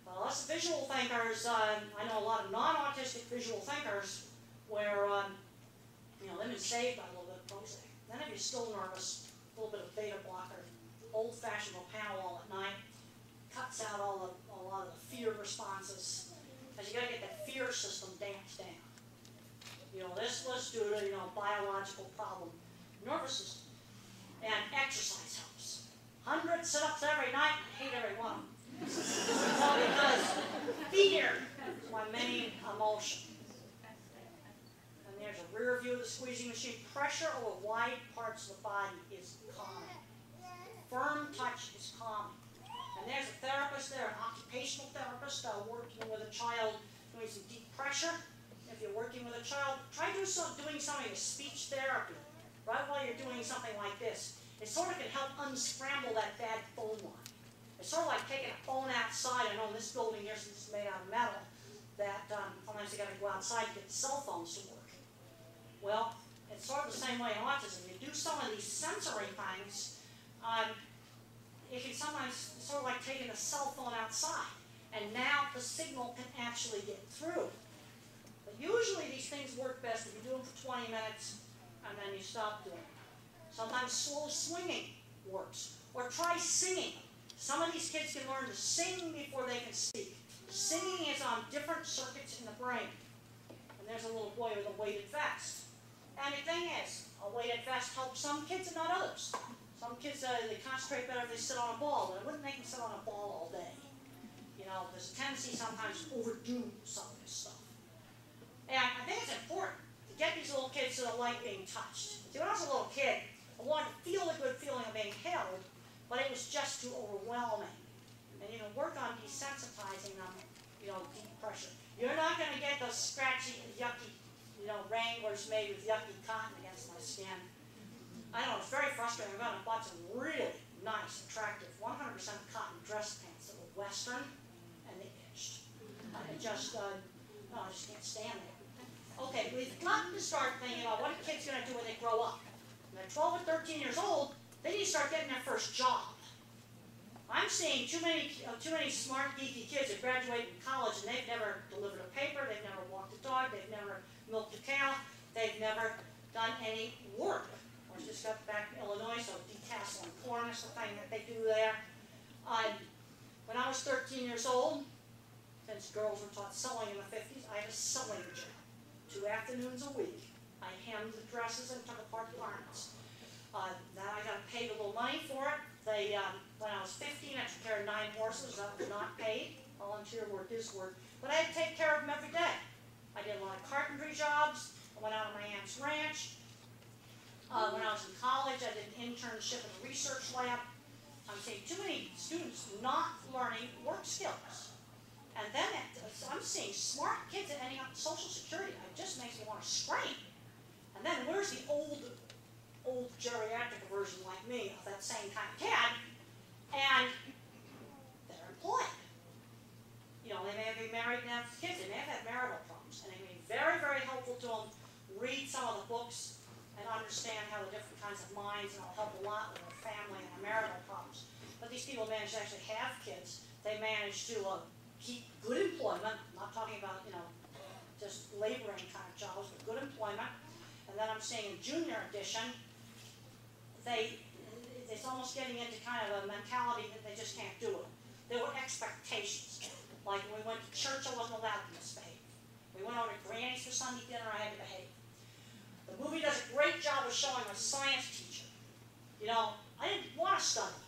Well, us visual thinkers, I know a lot of non-autistic visual thinkers where, they've been saved by a little bit of Prozac. Then if you're still nervous, a little bit of beta blocker, old-fashioned Propanol at night, cuts out a lot of the fear responses, because you got to get that fear system damped down. Let's do it, biological problem, nervous system. And exercise helps. 100 sit-ups every night, I hate every one of them. All because fear is my main emotion. And there's a rear view of the squeezing machine. Pressure over wide parts of the body is calming. Firm touch is calming. And there's a therapist there, an occupational therapist, working with a child doing some deep pressure. If you're working with a child, try doing something with speech therapy. Right while you're doing something like this. It sort of can help unscramble that bad phone line. It's sort of like taking a phone outside. I know in this building here, since it's made out of metal, that sometimes you got to go outside to get the cell phones to work. Well, it's sort of the same way in autism. You do some of these sensory things, it can sometimes sort of like taking a cell phone outside. And now the signal can actually get through. But usually these things work best if you do them for 20 minutes, and then you stop doing it. Sometimes slow swinging works. Or try singing. Some of these kids can learn to sing before they can speak. Singing is on different circuits in the brain. And there's a little boy with a weighted vest. And the thing is, a weighted vest helps some kids and not others. Some kids, they concentrate better if they sit on a ball, but I wouldn't make them sit on a ball all day. There's a tendency sometimes to overdo some of this stuff. And I think it's important to get these little kids to like being touched. See, when I was a little kid, I wanted to feel the good feeling of being held, but it was just too overwhelming. And work on desensitizing them, deep pressure. You're not going to get those scratchy, yucky, Wranglers made with yucky cotton against my skin. I know, it's very frustrating. I bought some really nice, attractive, 100% cotton dress pants that were Western, and they itched. I just can't stand it. Okay, we've got to start thinking about what a kid's going to do when they grow up. When they're 12 or 13 years old, they need to start getting their first job. I'm seeing too many smart, geeky kids that graduate from college and they've never delivered a paper, they've never walked a dog, they've never milked a cow, they've never done any work. I just got back to Illinois, so detasseling corn is the thing that they do there. When I was 13 years old, since girls were taught sewing in the 50s. I had a sewing job. 2 afternoons a week. I hemmed the dresses and took apart the garments. Then I got paid a little money for it. When I was 15, I took care of 9 horses. That was not paid. Volunteer work is work. But I had to take care of them every day. I did a lot of carpentry jobs. I went out on my aunt's ranch. When I was in college, I did an internship in a research lab. I'm seeing too many students not learning work skills. And then I'm seeing smart kids ending up in Social Security. It just makes me want to scream. And then where's the old geriatric version like me of that same kind of kid? And they're employed. You know, they may be married and have kids. They may have had marital problems. And it can be very, very helpful to them. Read some of the books and understand how the different kinds of minds, and it'll help a lot with their family and their marital problems. But these people manage to actually have kids. They manage to keep good employment. I'm not talking about, you know, just laboring kind of jobs, but good employment. And then I'm seeing in junior edition, it's almost getting into kind of a mentality that they just can't do it. There were expectations. Like when we went to church, I wasn't allowed to misbehave. We went over to Granny's for Sunday dinner, I had to behave. The movie does a great job of showing a science teacher. You know, I didn't want to study.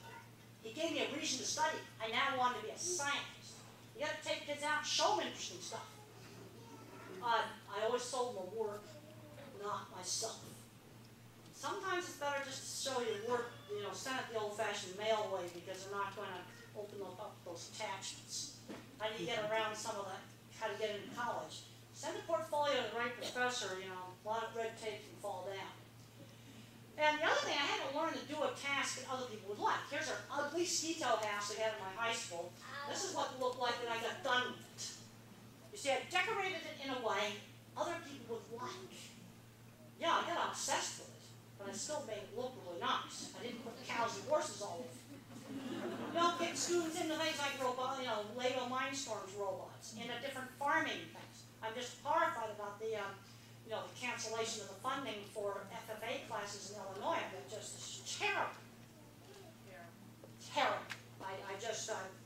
He gave me a reason to study. I now wanted to be a scientist. You got to take kids out and show them interesting stuff. I always sold them the work, not myself. Sometimes it's better just to show you the work, you know, send it the old-fashioned mail way because they're not going to open up those attachments. How do you get around some of that? How to get into college? Send a portfolio to the right professor, you know, a lot of red tape can fall down. And the other thing, I had to learn to do a task that other people would like. Here's our ugly Skeeto house we had in my high school. This is what it looked like when I got done with it. You see, I decorated it in a way other people would like. Yeah, I got obsessed with it, but I still made it look really nice. I didn't put cows and horses all over it. You know, get students into things like robot, you know, Lego Mindstorms robots, into different farming things. I'm just horrified about the, you know, the cancellation of the funding for FFA classes in Illinois. That just is terrible. Terrible. I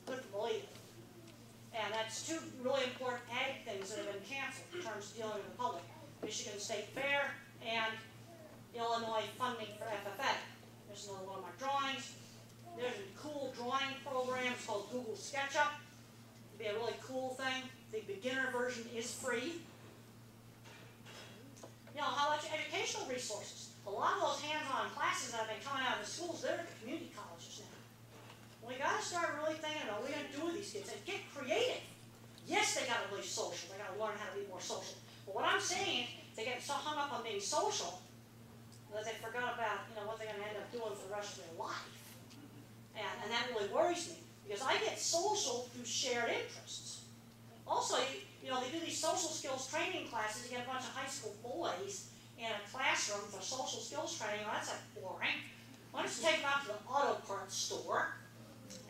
couldn't believe it. And that's 2 really important ag things that have been canceled in terms of dealing with the public. Michigan State Fair and Illinois funding for FFA. There's another one of my drawings. There's a cool drawing program. It's called Google SketchUp. It'd be a really cool thing. The beginner version is free. You know, how about your educational resources? A lot of those hands-on classes that have been coming out of the schools, they're at the community colleges now. We got to start really thinking about what we're going to do with these kids and get creative. Yes, they got to be social. They got to learn how to be more social. But what I'm saying is they get so hung up on being social that they forgot about, you know, what they're going to end up doing for the rest of their life. And that really worries me because I get social through shared interests. Also, you know, they do these social skills training classes. You get a bunch of high school boys in a classroom for social skills training. Well, that's like boring. Why don't you take them out to the auto parts store,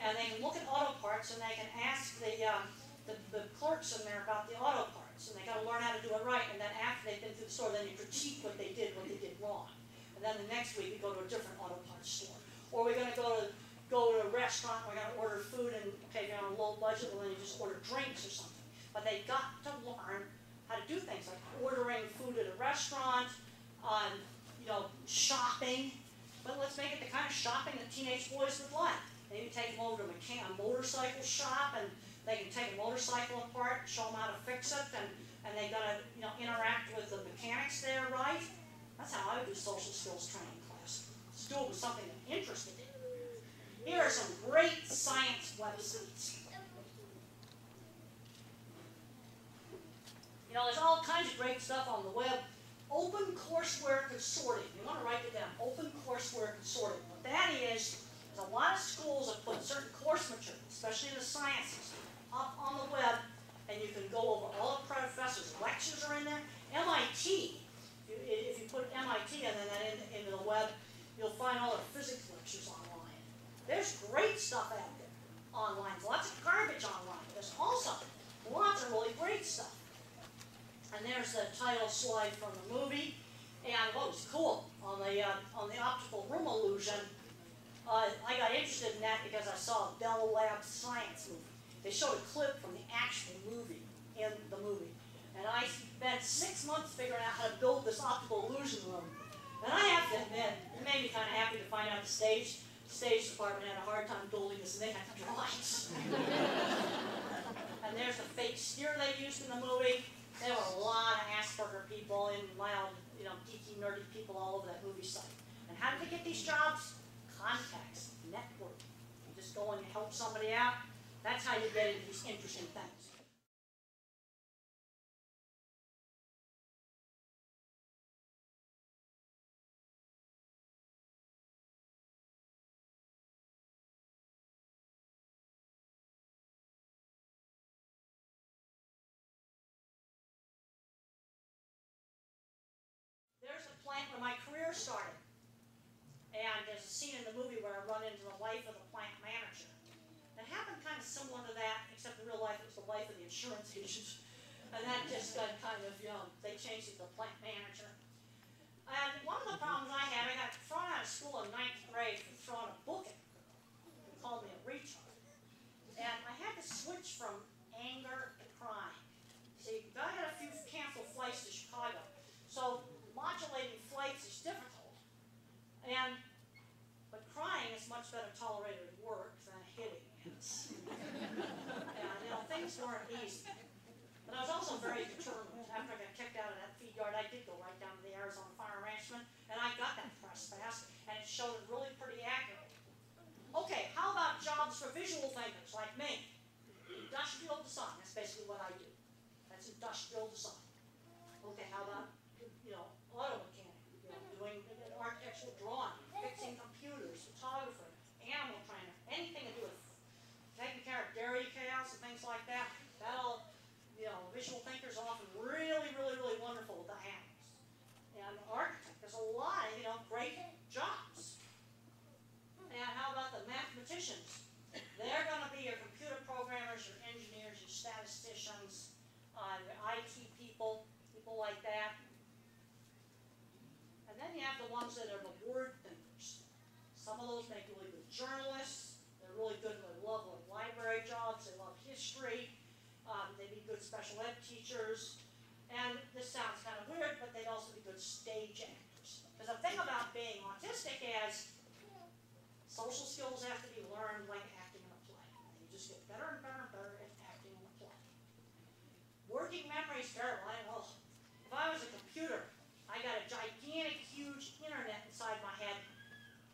and they can look at auto parts, and they can ask the clerks in there about the auto parts, and they got to learn how to do it right. And then after they've been through the store, then you critique what they did wrong. And then the next week, we go to a different auto parts store, or we're going to go to a restaurant. We're going to order food, and okay, you're on a low budget, and then you just order drinks or something. But they've got to learn how to do things like ordering food at a restaurant, you know, shopping. But let's make it the kind of shopping that teenage boys would like. Maybe take them over to a motorcycle shop, and they can take a motorcycle apart, show them how to fix it, and they got to, you know, interact with the mechanics there, right? That's how I would do social skills training class. Let's do it with something they're interested in. Here are some great science websites. You know, there's all kinds of great stuff on the web. Open Courseware Consortium. You want to write it down. Open Courseware Consortium. What that is a lot of schools have put certain course material, especially in the sciences, up on the web, and you can go over all the professors' lectures are in there. MIT, if you put MIT and then that into the web, you'll find all the physics lectures online. There's great stuff out there online. Lots of garbage online. There's also lots of really great stuff. And there's the title slide from the movie. And what was cool on the optical room illusion, I got interested in that because I saw a Bell Labs science movie. They showed a clip from the actual movie. 6 months figuring out how to build this optical illusion room. And I have to admit, it made me kind of happy to find out the stage department had a hard time building this, and they had to draw it. And there's the fake steer they used in the movie. There were a lot of Asperger people and wild, geeky, nerdy people all over that movie site. And how did they get these jobs? Contacts, network. You just go and help somebody out. That's how you get into these interesting things. There's the plant where my career started. And there's a scene in the movie where I run into the wife of the plant manager. It happened kind of similar to that, except in real life it was the wife of the insurance agent. And that just got kind of, they changed it to the plant manager. And one of the problems I had, I got thrown out of school in 9th grade for throwing a book at a girl. They called me a retard. And I had to switch from anger to crying. See, I had a few canceled flights to Chicago. So modulating flights is difficult. But crying is much better tolerated at work than hitting is. And things weren't easy. But I was also very determined. After I got kicked out of that feed yard, I did go right down to the Arizona Fire Ranchman, and I got that press fast, and it showed it really pretty accurately. Okay, how about jobs for visual thinkers like me? Industrial design, that's basically what I do. That's industrial design. Okay, how about, auto mechanic, doing architectural drawing, fixing computers, photography, animal trainer, anything to do with taking care of dairy cows and things like that. That all, visual thinkers are often really, really, really wonderful with the animals. And architect, there's a lot of, great jobs. And how about the mathematicians? They're going to be your computer programmers, your engineers, your statisticians, your IT people like that. And then you have the ones that are the word thinkers. Some of those make really good journalists. They're really good, they love library jobs, they love history. They'd be good special ed teachers. And this sounds kind of weird, but they'd also be good stage actors. Because the thing about being autistic is social skills have to be learned like acting in a play. And you just get better and better and better at acting in a play. Working memory is terrible. If I was a computer, I got a gigantic, huge internet inside my head,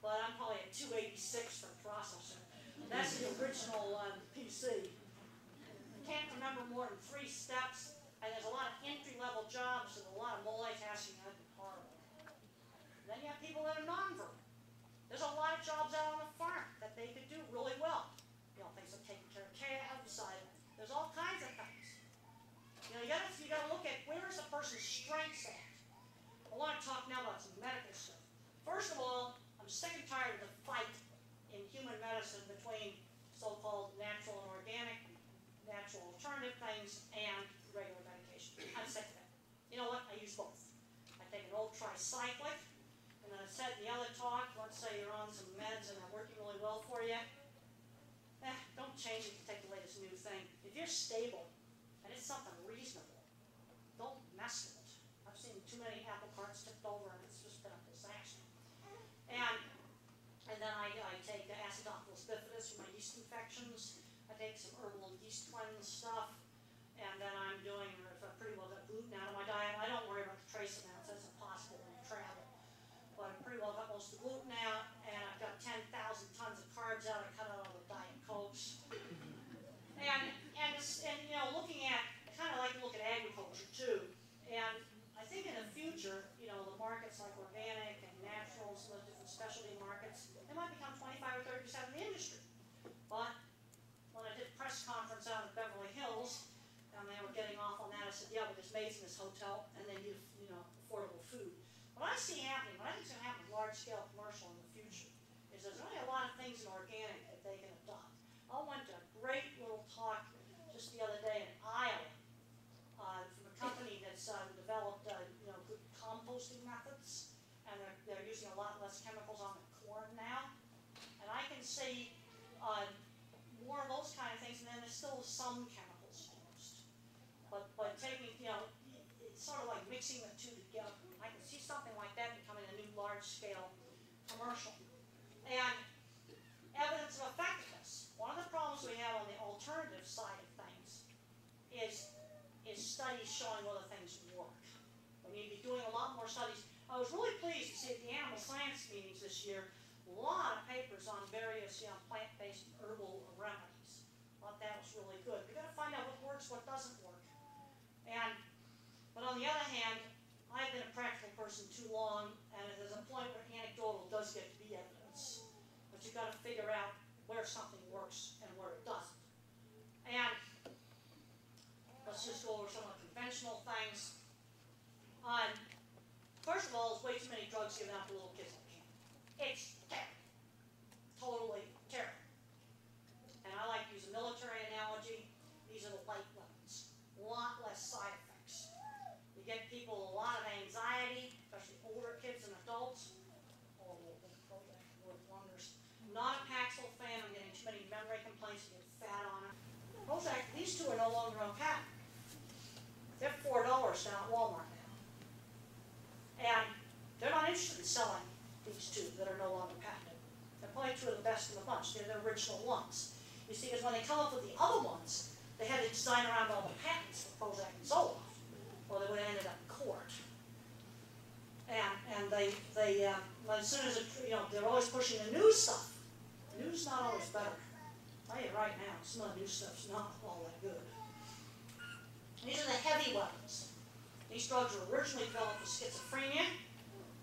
but I'm probably at 286 for processor. That's the original PC. I can't remember more than 3 steps, and there's a lot of entry-level jobs and a lot of multitasking that'd be horrible. And then you have people that are nonverbal. There's a lot of jobs out on the farm that they could do really well. Things like taking care of calves, there's all kinds of things. You gotta look at where is a person's strengths at. I want to talk now about some medical stuff. First of all, I'm sick and tired of the fight in human medicine between so-called natural and organic, natural alternative things, and regular medication. I'm sick of that. You know what? I use both. I take an old tricyclic, and then I said in the other talk, let's say you're on some meds and they're working really well for you. Don't change it to take the latest new thing. If you're stable, and it's something reasonable, don't mess with it. I've seen too many apple carts tipped over, and it's just been a disaster. And then I take acidophilus bifidus for my yeast infections. I take some herbal yeast cleanse stuff, and then I'm doing, if I pretty well got gluten out of my diet, I don't worry about the trace amounts, that's impossible when you travel. But I pretty well got most of the gluten out, and I've got 10,000 tons of carbs out. I cut out all the Diet Cokes. And looking at, I kind of like to look at agriculture too. And I think in the future, the markets like organic and natural, some of the different specialty markets, they might become 25 or 30% of the industry. But when I did a press conference out in Beverly Hills, and they were getting off on that, I said, yeah, but there's maids in this hotel, and they need, affordable food. What I see happening, what I think is going to happen in large-scale commercial in the future, is there's really a lot of things in organic that they can adopt. I went to a great little talk just the other day in Iowa from a company that's developed good composting methods, and they're using a lot less chemicals on the corn now. And I can see more of those kind of things, and then there's still some chemicals used. But taking, it's sort of like mixing the two together. I can see something like that becoming a new large-scale commercial. And evidence of effectiveness. One of the problems we have on the alternative side of things is studies showing whether things work. We need to be doing a lot more studies. I was really pleased to see at the animal science meetings this year a lot of papers on various plant-based herbal remedies. Thought that was really good. We've got to find out what works, what doesn't work. But on the other hand, I've been a practical person too long, and there's a point where anecdotal does get to be evidence. But you've got to figure out where something works and where it doesn't. And let's just go over some of the conventional things. First of all, there's way too many drugs given out to little kids on camp. It's terrible. Totally terrible. And I like to use a military analogy. These are the light weapons. A lot less side effects. You get people a lot of anxiety, especially older kids and adults. Oh, wonders. Not a Paxil fan. I'm getting too many memory complaints and get fat on it. Prozac, these two are no longer on patent. They're $4 down at Walmart now. And they're not interested in selling these two that are no longer patented. They're probably two of the best in the bunch. They're the original ones. You see, because when they come up with the other ones, they had to design around all the patents for Prozac and Zoloft, or they would have ended up in court. And as soon as they're always pushing the new stuff. The new's not always better. I'll tell you right now, some of the new stuff's not all that good. These are the heavy weapons. These drugs were originally developed for schizophrenia,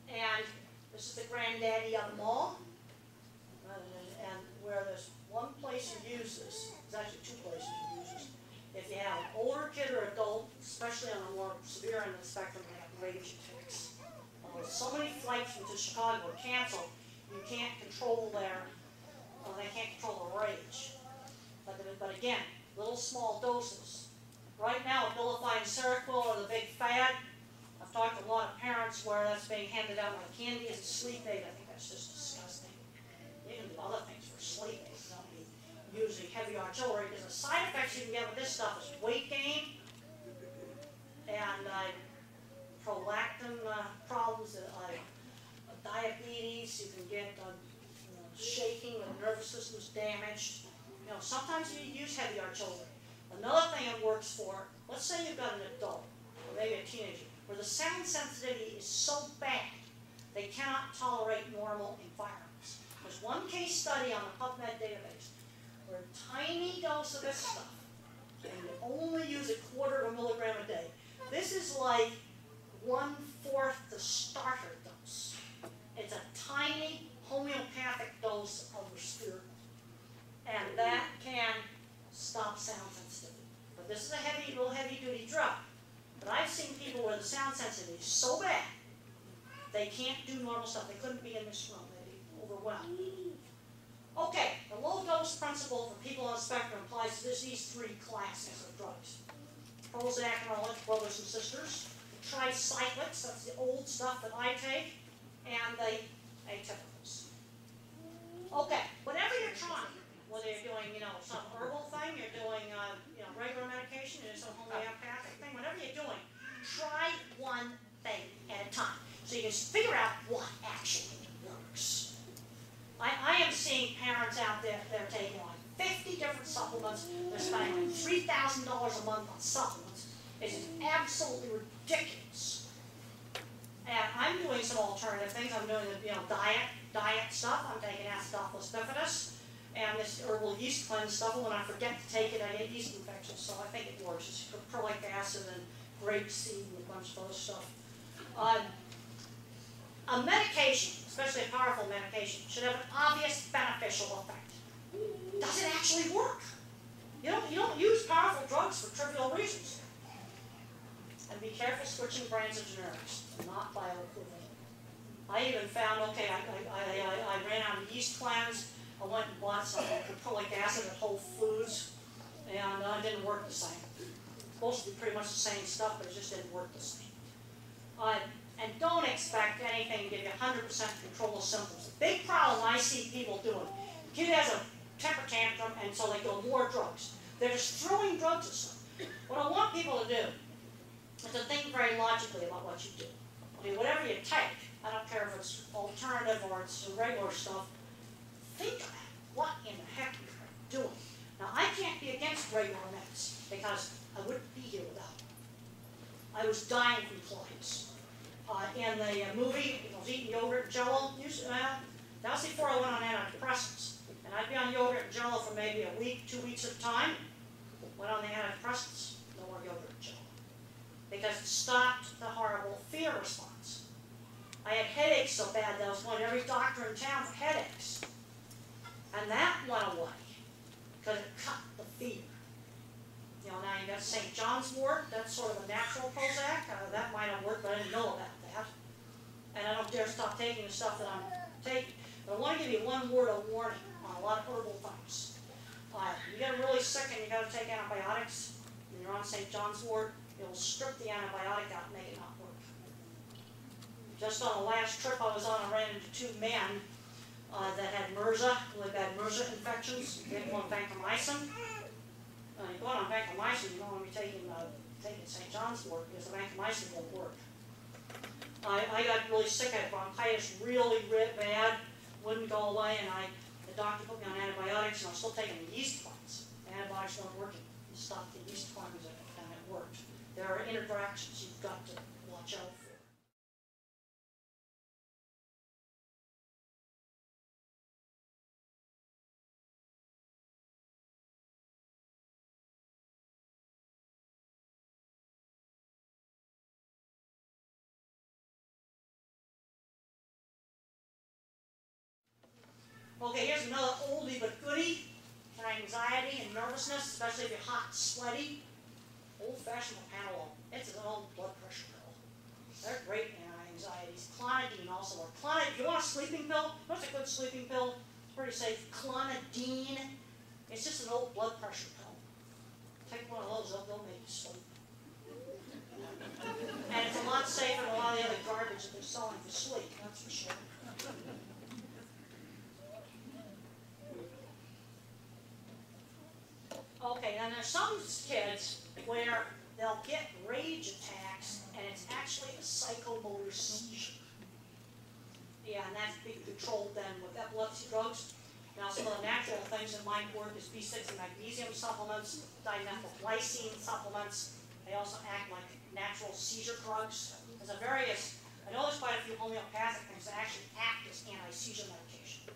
and this is the granddaddy of them all. And where there's one place you use this, there's actually two places you use this. If you have an older kid or adult, especially on the more severe end of the spectrum, they have rage attacks. So many flights into Chicago are canceled, you can't control they can't control the rage. But again, little small doses. Right now, Abilify and Seroquel are the big fad. I've talked to a lot of parents where that's being handed out like candy as a sleep aid. I think that's just disgusting. You can do other things for sleep aids. Don't be using heavy artillery, because the side effects you can get with this stuff is weight gain and prolactin problems, diabetes. You can get shaking, the nervous system's damaged. Sometimes you use heavy artillery. Another thing it works for, let's say you've got an adult, or maybe a teenager, where the sound sensitivity is so bad they cannot tolerate normal environments. There's one case study on the PubMed database where a tiny dose of this stuff, and you only use a quarter of a milligram a day. This is like 1/4 the starter dose. It's a tiny homeopathic dose of risperidone. And that can stop sound sensitivity. But this is a real heavy-duty drug. But I've seen people where the sound sensitivity is so bad, they can't do normal stuff. They couldn't be in this room. They'd be overwhelmed. Okay, the low-dose principle for people on the spectrum applies to these three classes of drugs. Prozac and all its brothers and sisters. The tricyclics, that's the old stuff that I take, and the atypicals. Okay, whatever you're trying, whether you're doing, some herbal thing, you're doing, regular medication, you're doing some homeopathic thing, whatever you're doing, try one thing at a time. So you can figure out what actually works. I am seeing parents out there, they're taking like 50 different supplements, they're spending like $3,000 a month on supplements. It's absolutely ridiculous. And I'm doing some alternative things. I'm doing the diet stuff. I'm taking acidophilus bifidus and this herbal yeast cleanse stuff. And when I forget to take it, I get yeast infections. So I think it works. It's perlic acid and grapeseed and a bunch of other stuff. A medication, especially a powerful medication, should have an obvious beneficial effect. Does it actually work? You don't use powerful drugs for trivial reasons. And be careful switching brands of generics, not bioequivalent. I even found, I ran out of yeast cleanse. I went and bought some perlic acid at Whole Foods, and it didn't work the same. It's supposed to be pretty much the same stuff, but it just didn't work the same. And don't expect anything to give you 100% control of symptoms. The big problem I see people doing, the kid has a temper tantrum, and so they go more drugs. They're just throwing drugs at them. What I want people to do to think very logically about what you do. I mean, whatever you take, I don't care if it's alternative or it's regular stuff, think about what in the heck you're doing. Now, I can't be against regular meds because I wouldn't be here without them. I was dying from colitis. In the movie, I was eating yogurt and Jell-O. That was before I went on antidepressants. And I'd be on yogurt and Jell-O for maybe a week, 2 weeks at a time. Went on the antidepressants, no more yogurt and Jell-O. Because it stopped the horrible fear response. I had headaches so bad that I was going to every doctor in town for headaches. And that went away because it cut the fear. You know, now you got St. John's wort, that's sort of a natural Prozac. That might have worked, but I didn't know about that. And I don't dare stop taking the stuff that I'm taking. But I want to give you one word of warning on a lot of herbal things. You get really sick and you got to take antibiotics, and you're on St. John's wort, it will strip the antibiotic out and make it not work. Just on the last trip I was on, I ran into 2 men that had MRSA, really bad MRSA infections. They had one vancomycin. You go on vancomycin, you don't want to be taking St. John's wort because the vancomycin won't work. I got really sick. I had bronchitis really bad, wouldn't go away, and the doctor put me on antibiotics, and I was still taking the yeast cleanse. The antibiotics weren't working. You stopped the yeast cleanse, and it worked. There are interactions you've got to watch out for. Okay, here's another oldie but goodie for anxiety and nervousness, especially if you're hot and sweaty. Old-fashioned Panadol. It's an old blood pressure pill. They're great anti-anxieties. Clonidine also. If you want a sleeping pill, what's a good sleeping pill? It's pretty safe. Clonidine. It's just an old blood pressure pill. Take one of those, they'll make you sleep. And it's a lot safer than a lot of the other garbage that they're selling for sleep, that's for sure. Okay, now there's some kids where they'll get rage attacks and it's actually a psychomotor seizure. Yeah, and that's being controlled then with epilepsy drugs. Now some of the natural things that might work is B6 and magnesium supplements, dimethylglycine supplements. They also act like natural seizure drugs. I know there's quite a few homeopathic things that actually act as anti-seizure medication.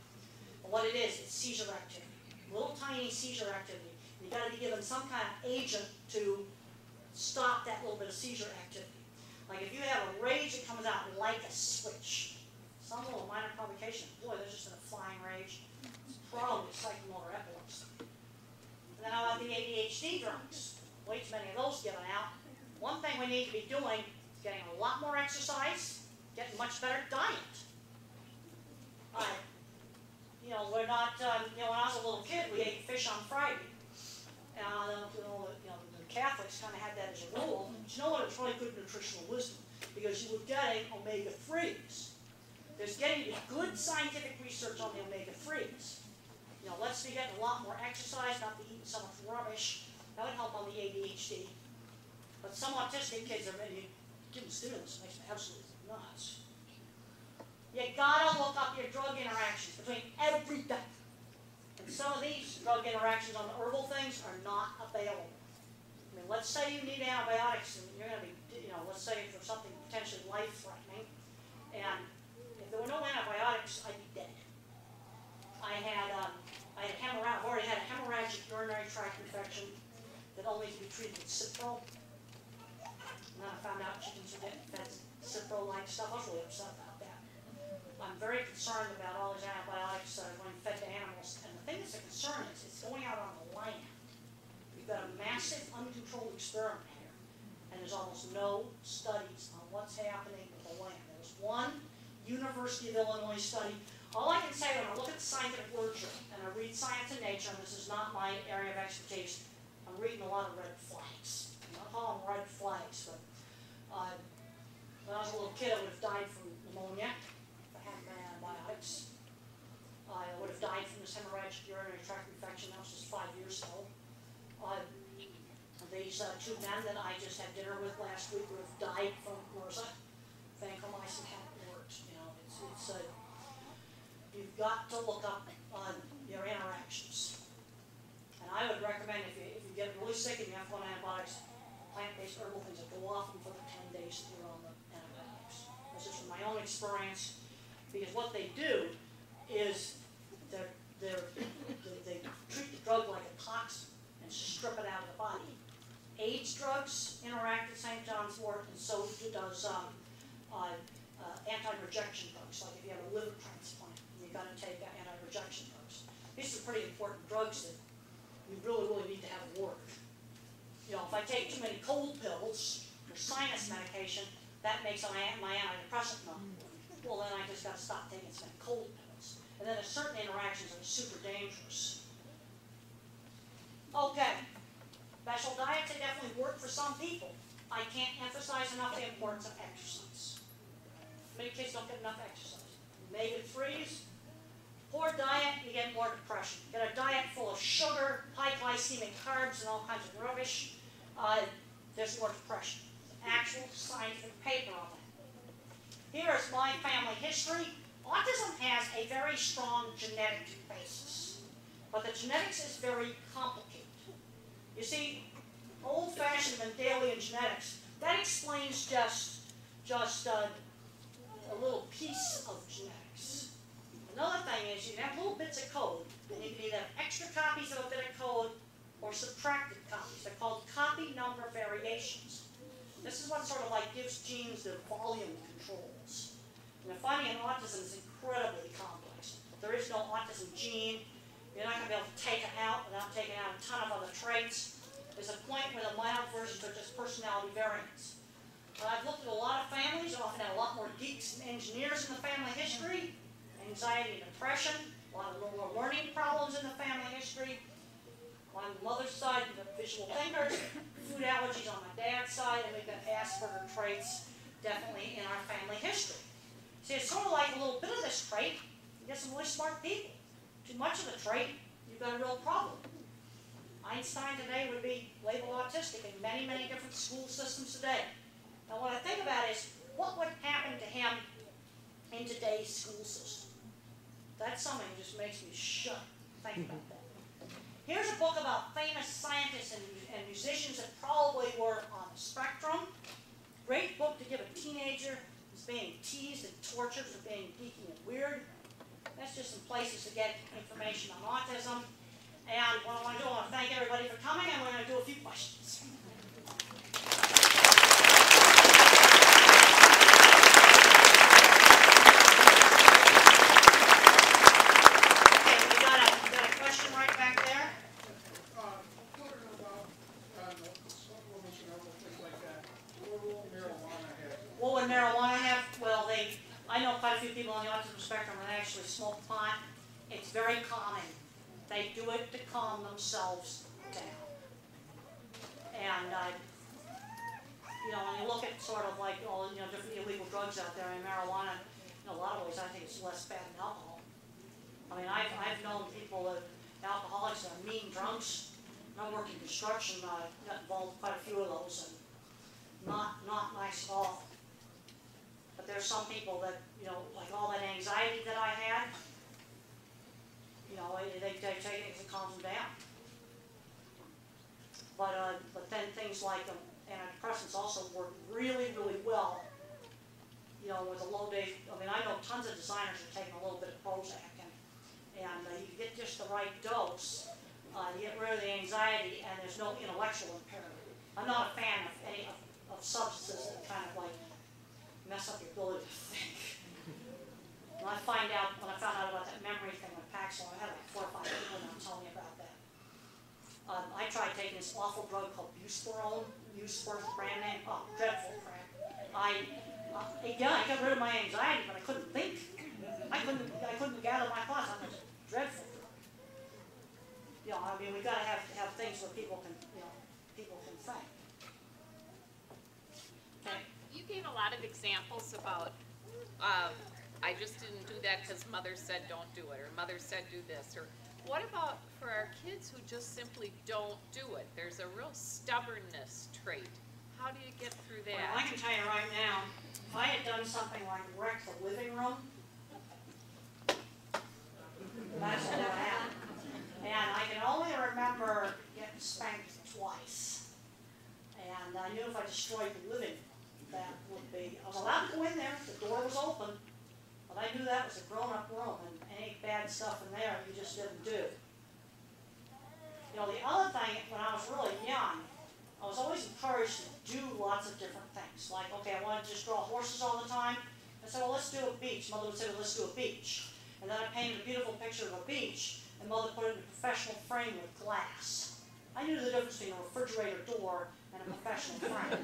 But what it is, it's seizure activity. Little tiny seizure activity. You've got to be given some kind of agent to stop that little bit of seizure activity. Like if you have a rage that comes out like a switch, some little minor provocation, boy, they're just in a flying rage. It's probably psychomotor epilepsy. And then how about the ADHD drugs? Way too many of those given out. One thing we need to be doing is getting a lot more exercise, getting a much better diet. We're not, when I was a little kid, we ate fish on Friday. The Catholics kind of had that as a rule. But you know what? It was really good nutritional wisdom because you were getting omega-3s. There's getting to be good scientific research on the omega-3s. Let's be getting a lot more exercise, not be eating so much rubbish. That would help on the ADHD. But some autistic kids are ready to give them stimulus. It makes me absolutely nuts. You gotta look up your drug interactions between everything. And some of these drug interactions on the herbal things are not available. I mean, let's say you need antibiotics and you're going to be, let's say for something potentially life-threatening. And if there were no antibiotics, I'd be dead. I've already had a hemorrhagic urinary tract infection that only can be treated with Cipro. And then I found out chickens are getting fed Cipro-like stuff. I was really upset about that. I'm very concerned about all these antibiotics that are going fed to animals. And the thing that's a concern is it's going out on the land. We've got a massive uncontrolled experiment here. And there's almost no studies on what's happening with the land. There's one University of Illinois study. All I can say when I look at the scientific literature and I read Science and Nature, and this is not my area of expertise, I'm reading a lot of red flags. I'm not calling them red flags, but when I was a little kid, I would have died from pneumonia. Antibiotics. I would have died from this hemorrhagic urinary tract infection. That was just 5 years ago. These these two men that I just had dinner with last week who have died from MRSA. Vancomycin hadn't worked. You know, you've got to look up on your interactions. And I would recommend if you get really sick and you have to go on antibiotics, plant-based herbal things that go off them for the 10 days that you're on the antibiotics. This is from my own experience, because what they do is they treat the drug like a toxin and strip it out of the body. AIDS drugs interact with St. John's wort, and so does anti-rejection drugs. Like if you have a liver transplant, you've got to take anti-rejection drugs. These are pretty important drugs that you really need to have work. You know, if I take too many cold pills or sinus medication, that makes my antidepressant numb. Well, then I just got to stop taking so many cold pills. And then there's certain interactions that are super dangerous. Okay, special diets, they definitely work for some people. I can't emphasize enough the importance of exercise. Many kids don't get enough exercise. Omega-3s, poor diet, you get more depression. Get a diet full of sugar, high glycemic carbs, and all kinds of rubbish, there's more depression. There's actual scientific paper on that. Here is my family history. Autism has a very strong genetic basis, but the genetics is very complicated. You see, old-fashioned Mendelian genetics, that explains just a little piece of genetics. Another thing is you can have little bits of code, and you can either have extra copies of a bit of code or subtracted copies. They're called copy number variations. This is what sort of like gives genes their volume controls. And finding an autism is incredibly complex. If there is no autism gene, you're not going to be able to take it out without taking out a ton of other traits. There's a point where the mild versions are just personality variants. I've looked at a lot of families, often had a lot more geeks and engineers in the family history, anxiety and depression, a lot of more learning problems in the family history. On the mother's side, we've got visual thinkers, food allergies on my dad's side, and we've got Asperger traits definitely in our family history. See, it's sort of like a little bit of this trait, you get some really smart people. Too much of the trait, you've got a real problem. Einstein today would be labeled autistic in many, many different school systems today. Now what I think about is, what would happen to him in today's school system? That's something that just makes me shudder. Think about that. Here's a book about famous scientists and musicians that probably were on the spectrum. Great book to give a teenager who's being teased and tortured for being geeky and weird. That's just some places to get information on autism. And what I want to do, I want to thank everybody for coming, and we're going to do a few questions. Okay, we got a question right back there. Talking about supplementation and things like that. What will marijuana have? What would marijuana have? Well, I know quite a few people on the autism spectrum that actually smoke pot. It's very calming. They do it to calm themselves down. And, you know, when you look at sort of like all, you know, different illegal drugs out there, and marijuana, in a lot of ways, I think it's less bad than alcohol. I mean, I've known people that, alcoholics that are mean drunks. I worked in construction, got involved in quite a few of those, and not nice at all. But there's some people that, you know, like all that anxiety that I had, you know, they take it because it calms them down. But then things like antidepressants also work really, really well, you know, with a low dose. I mean, I know tons of designers are taking a little bit of Prozac, and you get just the right dose, you get rid of the anxiety, and there's no intellectual impairment. I'm not a fan of any of substances that kind of like mess up your ability to think. When I found out about that memory thing with Paxil, I had like 4 or 5 people now telling me about that. I tried taking this awful drug called buspirone, brand name, dreadful crap. I got rid of my anxiety, but I couldn't think. I couldn't gather my thoughts. I was dreadful. You know, I mean, we've got to have things where people can think. Okay. You gave a lot of examples about, I just didn't do that because mother said don't do it, or mother said do this, or What about for our kids who just simply don't do it? There's a real stubbornness trait. How do you get through Well, that? I can tell you right now, if I had done something like wreck the living room, that's what would happen. And I can only remember getting spanked twice. And I knew if I destroyed the living room, that would be, I was allowed to go in there, the door was open, but I knew that was a grown-up room, and any bad stuff in there you just didn't do. You know, the other thing, when I was really young, I was always encouraged to do lots of different things. Like, okay, I wanted to just draw horses all the time. I said, well, let's do a beach. Mother would say, well, let's do a beach. And then I painted a beautiful picture of a beach, and Mother put it in a professional frame with glass. I knew the difference between a refrigerator door and a professional frame.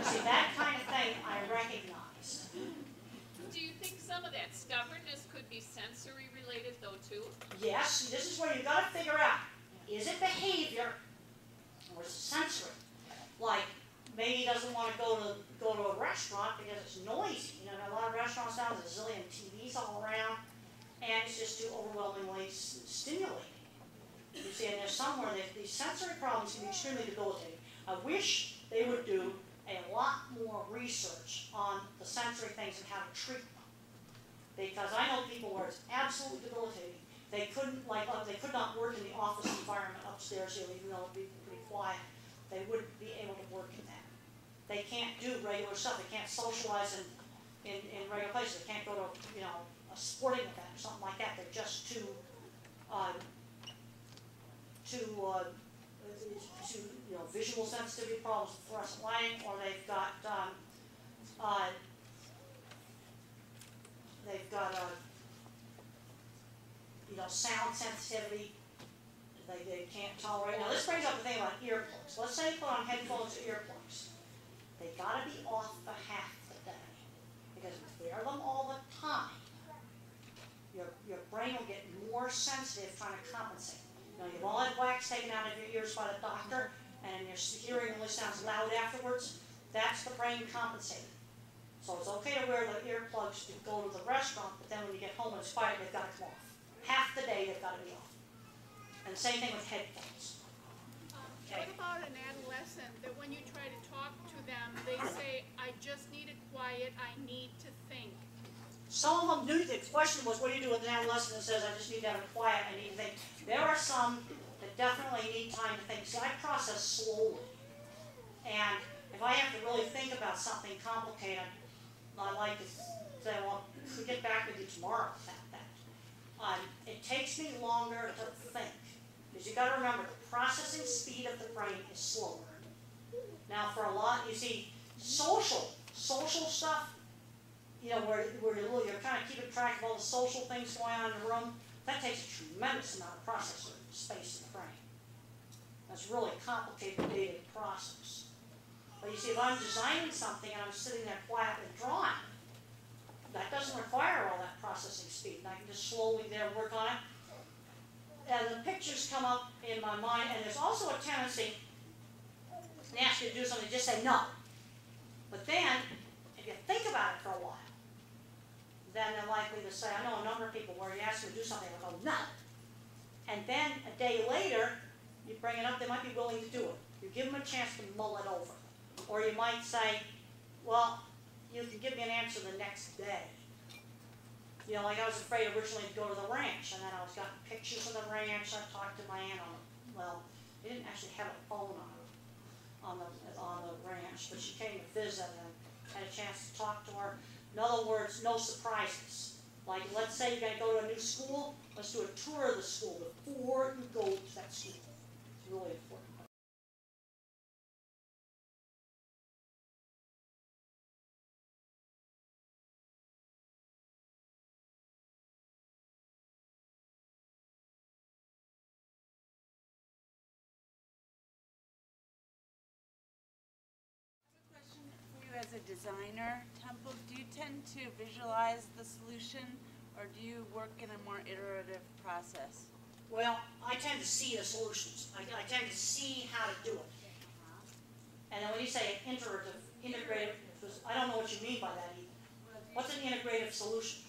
See, that kind of thing I recognized. Do you think some of that stubbornness could be sensory related though too? Yes, this is where you've got to figure out, is it behavior or is it sensory? Like, maybe he doesn't want to go to a restaurant because it's noisy. You know, a lot of restaurants now, there's a zillion TVs all around, and it's just too overwhelmingly stimulating. You see, and there's somewhere that these sensory problems can be extremely debilitating. I wish they would do a lot more research on the sensory things and how to treat them. Because I know people where it's absolutely debilitating. They couldn't, they could not work in the office environment upstairs here, even though it would be pretty quiet. They wouldn't be able to work in that. They can't do regular stuff. They can't socialize in regular places. They can't go to, you know, a sporting event or something like that. They're just too you know, visual sensitivity problems with fluorescent lighting, or they've got you know, sound sensitivity. They can't tolerate. Now this brings up the thing about earplugs. Let's say you put on headphones or earplugs. They gotta be off for half the day. Because if you wear them all the time, your brain will get more sensitive trying to compensate. You know, you've all had wax taken out of your ears by the doctor, and your hearing only sounds loud afterwards. That's the brain compensating. So it's okay to wear the earplugs to go to the restaurant, but then when you get home and it's quiet, they've got to come off. Half the day they've got to be off. And the same thing with headphones. What about an adolescent that when you try to talk to them, they say, I just need it quiet, I need to think? Some of them do. The question was, what do you do with an adolescent that says, I just need to have it quiet, I need to think? There are some that definitely need time to think. See, I process slowly. And if I have to really think about something complicated, I like to say, well, we'll get back with you tomorrow about that. It takes me longer to think. Because you've got to remember, the processing speed of the brain is slower. Now, for a lot, you see, social stuff, you know, where you're kind of keeping track of all the social things going on in the room, that takes a tremendous amount of processor space in the brain. That's really complicated data to process. But you see, if I'm designing something and I'm sitting there quietly drawing, that doesn't require all that processing speed. And I can just slowly there work on it. And the pictures come up in my mind, and there's also a tendency to ask you to do something, just say no. But then, if you think about it for a while, then they're likely to say, I know a number of people where you ask them to do something, they'll go, no. And then a day later, you bring it up, they might be willing to do it. You give them a chance to mull it over. Or you might say, well, you can give me an answer the next day. You know, like I was afraid originally to go to the ranch, and then I was gotten pictures of the ranch. I talked to my aunt on it. Well, they didn't actually have a phone on the ranch, but she came to visit and had a chance to talk to her. In other words, no surprises. Like, let's say you're going to go to a new school, let's do a tour of the school before you go to that school. It's really important. As a designer, Temple, do you tend to visualize the solution, or do you work in a more iterative process? Well, I tend to see the solutions. I tend to see how to do it. And then when you say integrative, I don't know what you mean by that either. What's an integrative solution?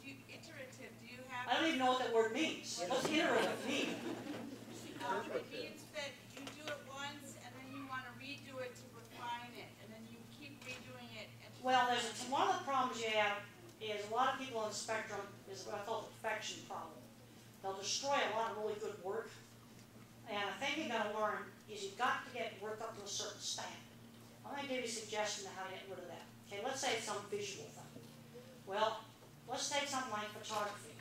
Iterative, do you have I don't even know what that word means. What's iterative mean? It means that you do it once and then you want to redo it to refine it, and then you keep redoing it. Well, one of the problems you have is a lot of people on the spectrum is what I call the perfection problem. They'll destroy a lot of really good work. And the thing you got to learn is you've got to get work up to a certain standard. I'm going to give you a suggestion to how to get rid of that. Okay, let's say it's some visual thing. Well, let's take something like photography.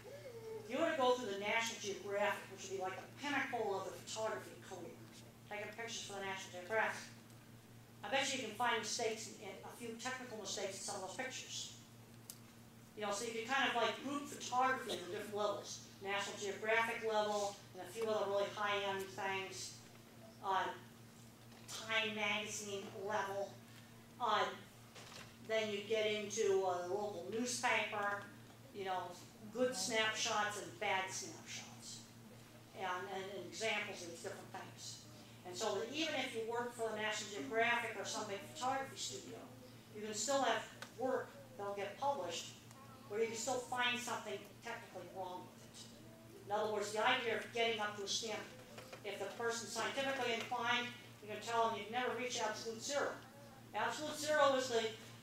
If you were to go through the National Geographic, which would be like the pinnacle of the photography career, taking pictures for the National Geographic, I bet you can find mistakes, a few technical mistakes in some of those pictures. You know, so you can kind of like group photography into different levels. National Geographic level, and a few other really high-end things. Time magazine level. Then you get into the local newspaper, you know, good snapshots and bad snapshots. And examples of these different things. And so that even if you work for the National Geographic or some big photography studio, you can still have work that'll get published where you can still find something technically wrong with it. In other words, the idea of getting up to a standard. If the person's scientifically inclined, you can tell them you've never reached absolute zero. Absolute zero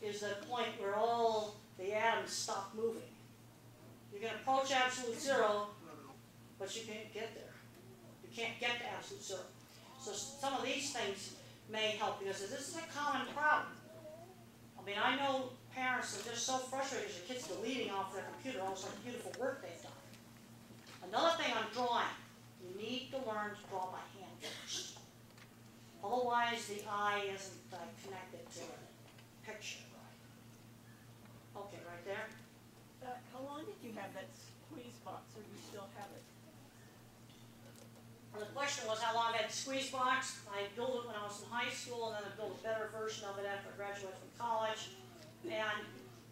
is the point where all the atoms stop moving. You can approach absolute zero, but you can't get there. You can't get to absolute zero. So some of these things may help, because this is a common problem. I mean, I know parents are just so frustrated because their kids deleting off their computer all this beautiful work they've done. Another thing on drawing, you need to learn to draw by hand first. Otherwise, the eye isn't connected to the picture. Okay, right there. How long did you have that squeeze box, or do you still have it? Well, the question was how long I had the squeeze box. I built it when I was in high school, and then I built a better version of it after I graduated from college. And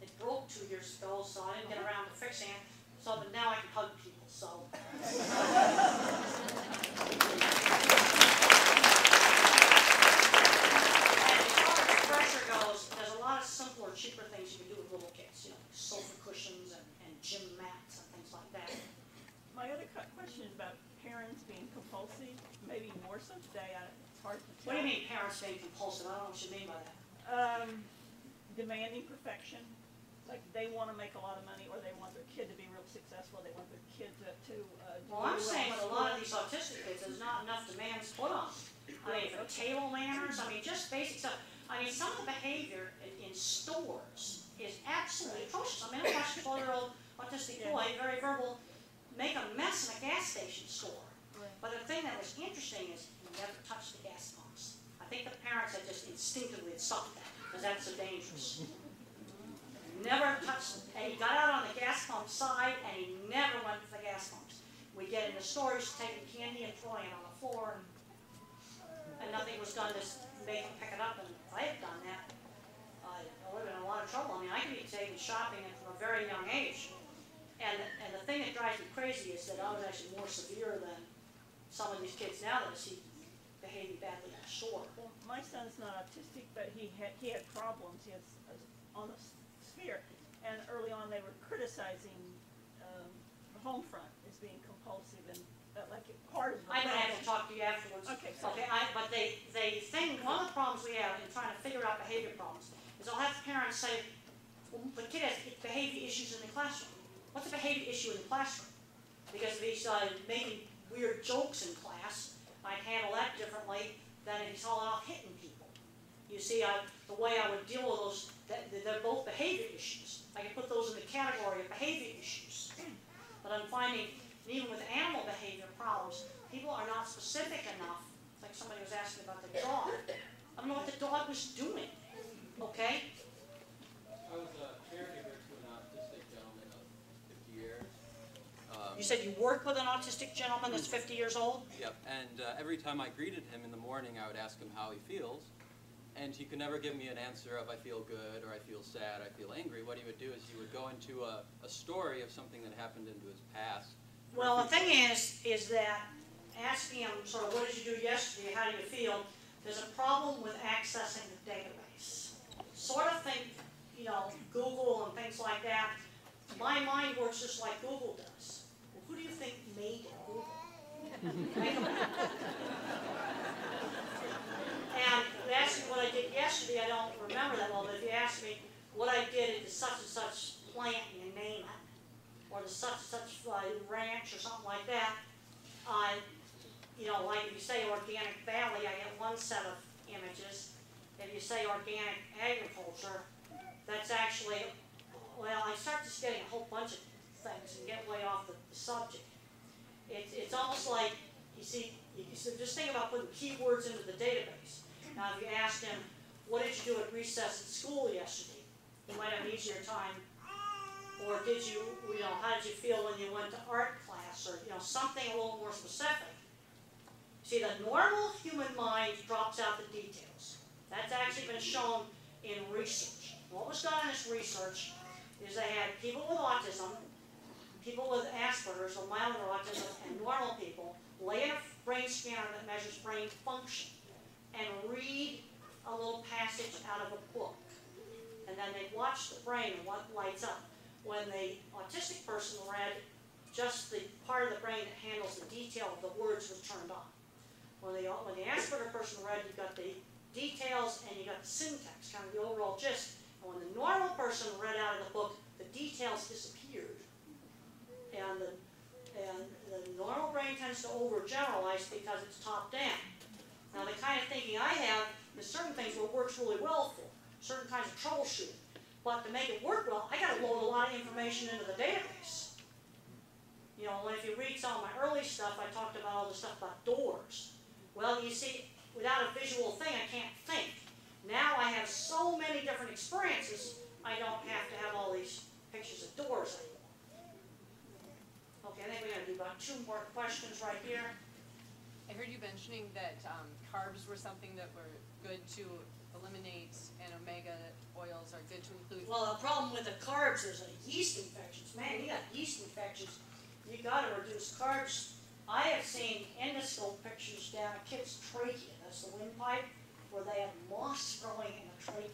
it broke 2 years ago, so I didn't get around to fixing it. So, but now I can hug people, so. Pressure goes, there's a lot of simpler, cheaper things you can do with little kids, you know, sofa cushions and gym mats and things like that. My other question is about parents being compulsive, maybe more so today. It's hard to tell. What do you mean parents being compulsive? I don't know what you mean by that. Demanding perfection, like they want to make a lot of money, or they want their kid to be real successful. They want their kid to do Well, I'm well saying in with a school. lot of these autistic kids, there's not enough demands put on them. I mean, for table manners, I mean, just basic stuff. I mean, some of the behavior in stores is absolutely atrocious. I mean, I watched a 12-year-old autistic boy, very verbal, make a mess in a gas station store. But the thing that was interesting is he never touched the gas pumps. I think the parents had just instinctively stopped that, because that's so dangerous. Never touched, and he got out on the gas pump side, and he never went to the gas pumps. We get in the stores, taking candy and throwing it on the floor, and nothing was done to make him pick it up. And if I had done that, I would have been in a lot of trouble. I mean, I could be taken shopping from a very young age. And the thing that drives me crazy is that I was actually more severe than some of these kids now that I see behaving badly in the store. Well, my son's not autistic, but he had problems. He has on the sphere, and early on they were criticizing the home front as being compulsive and like part of the I'm going to have problem. to talk to you afterwards. Okay, sorry. Okay, but one of the problems we have in trying to figure out behavior problems is I'll have parents say, well, the kid has behavior issues in the classroom. What's a behavior issue in the classroom? Because if he's making weird jokes in class, I'd handle that differently than if he's hauling off hitting people. You see, the way I would deal with those, they're both behavior issues. I can put those in the category of behavior issues. But I'm finding, even with animal behavior problems, people are not specific enough. It's like somebody was asking about the dog. I don't know what the dog was doing, okay? I was a caregiver to an autistic gentleman of 50 years. You said you worked with an autistic gentleman that's 50 years old? Yep, and every time I greeted him in the morning, I would ask him how he feels, and he could never give me an answer of I feel good, or I feel sad, I feel angry. What he would do is he would go into a story of something that happened into his past. Well, the thing is that asking him sort of what did you do yesterday, how do you feel, there's a problem with accessing the database. Sort of think, you know, Google and things like that. My mind works just like Google does. think made Google? And if you ask me what I did yesterday, I don't remember that well, but if you ask me what I did at the such and such plant and you name it, or the such and such ranch or something like that, you know, like if you say organic valley, I get one set of images. If you say organic agriculture, that's actually, well, I start just getting a whole bunch of things and get way off the subject. It's almost like, you see, just think about putting keywords into the database. Now, if you asked him, what did you do at recess at school yesterday? You might have an easier time. Or did you know, how did you feel when you went to art class? Or, you know, something a little more specific. See, the normal human mind drops out the details. That's actually been shown in research. What was done in this research is they had people with autism, people with Asperger's or milder autism, and normal people lay in a brain scanner that measures brain function and read a little passage out of a book. And then they watch the brain and what lights up. When the autistic person read, just the part of the brain that handles the detail of the words was turned on. When the Asperger person read, you got the details and you got the syntax, kind of the overall gist. And when the normal person read out of the book, the details disappeared. And the normal brain tends to overgeneralize because it's top down. Now, the kind of thinking I have is certain things what works really well for, certain kinds of troubleshooting. But to make it work well, I got to load a lot of information into the database. You know, if you read some of my early stuff, I talked about all the stuff about doors. Well, you see, without a visual thing, I can't think. Now I have so many different experiences, I don't have to have all these pictures of doors anymore. Okay, I think we're going to do about 2 more questions right here. I heard you mentioning that carbs were something that were good to eliminate, and omega oils are good to include. Well, the problem with the carbs is yeast infections. Man, you got yeast infections. You got to reduce carbs. I have seen endoscope pictures down a kid's trachea, that's the windpipe, where they have moss growing in the trachea.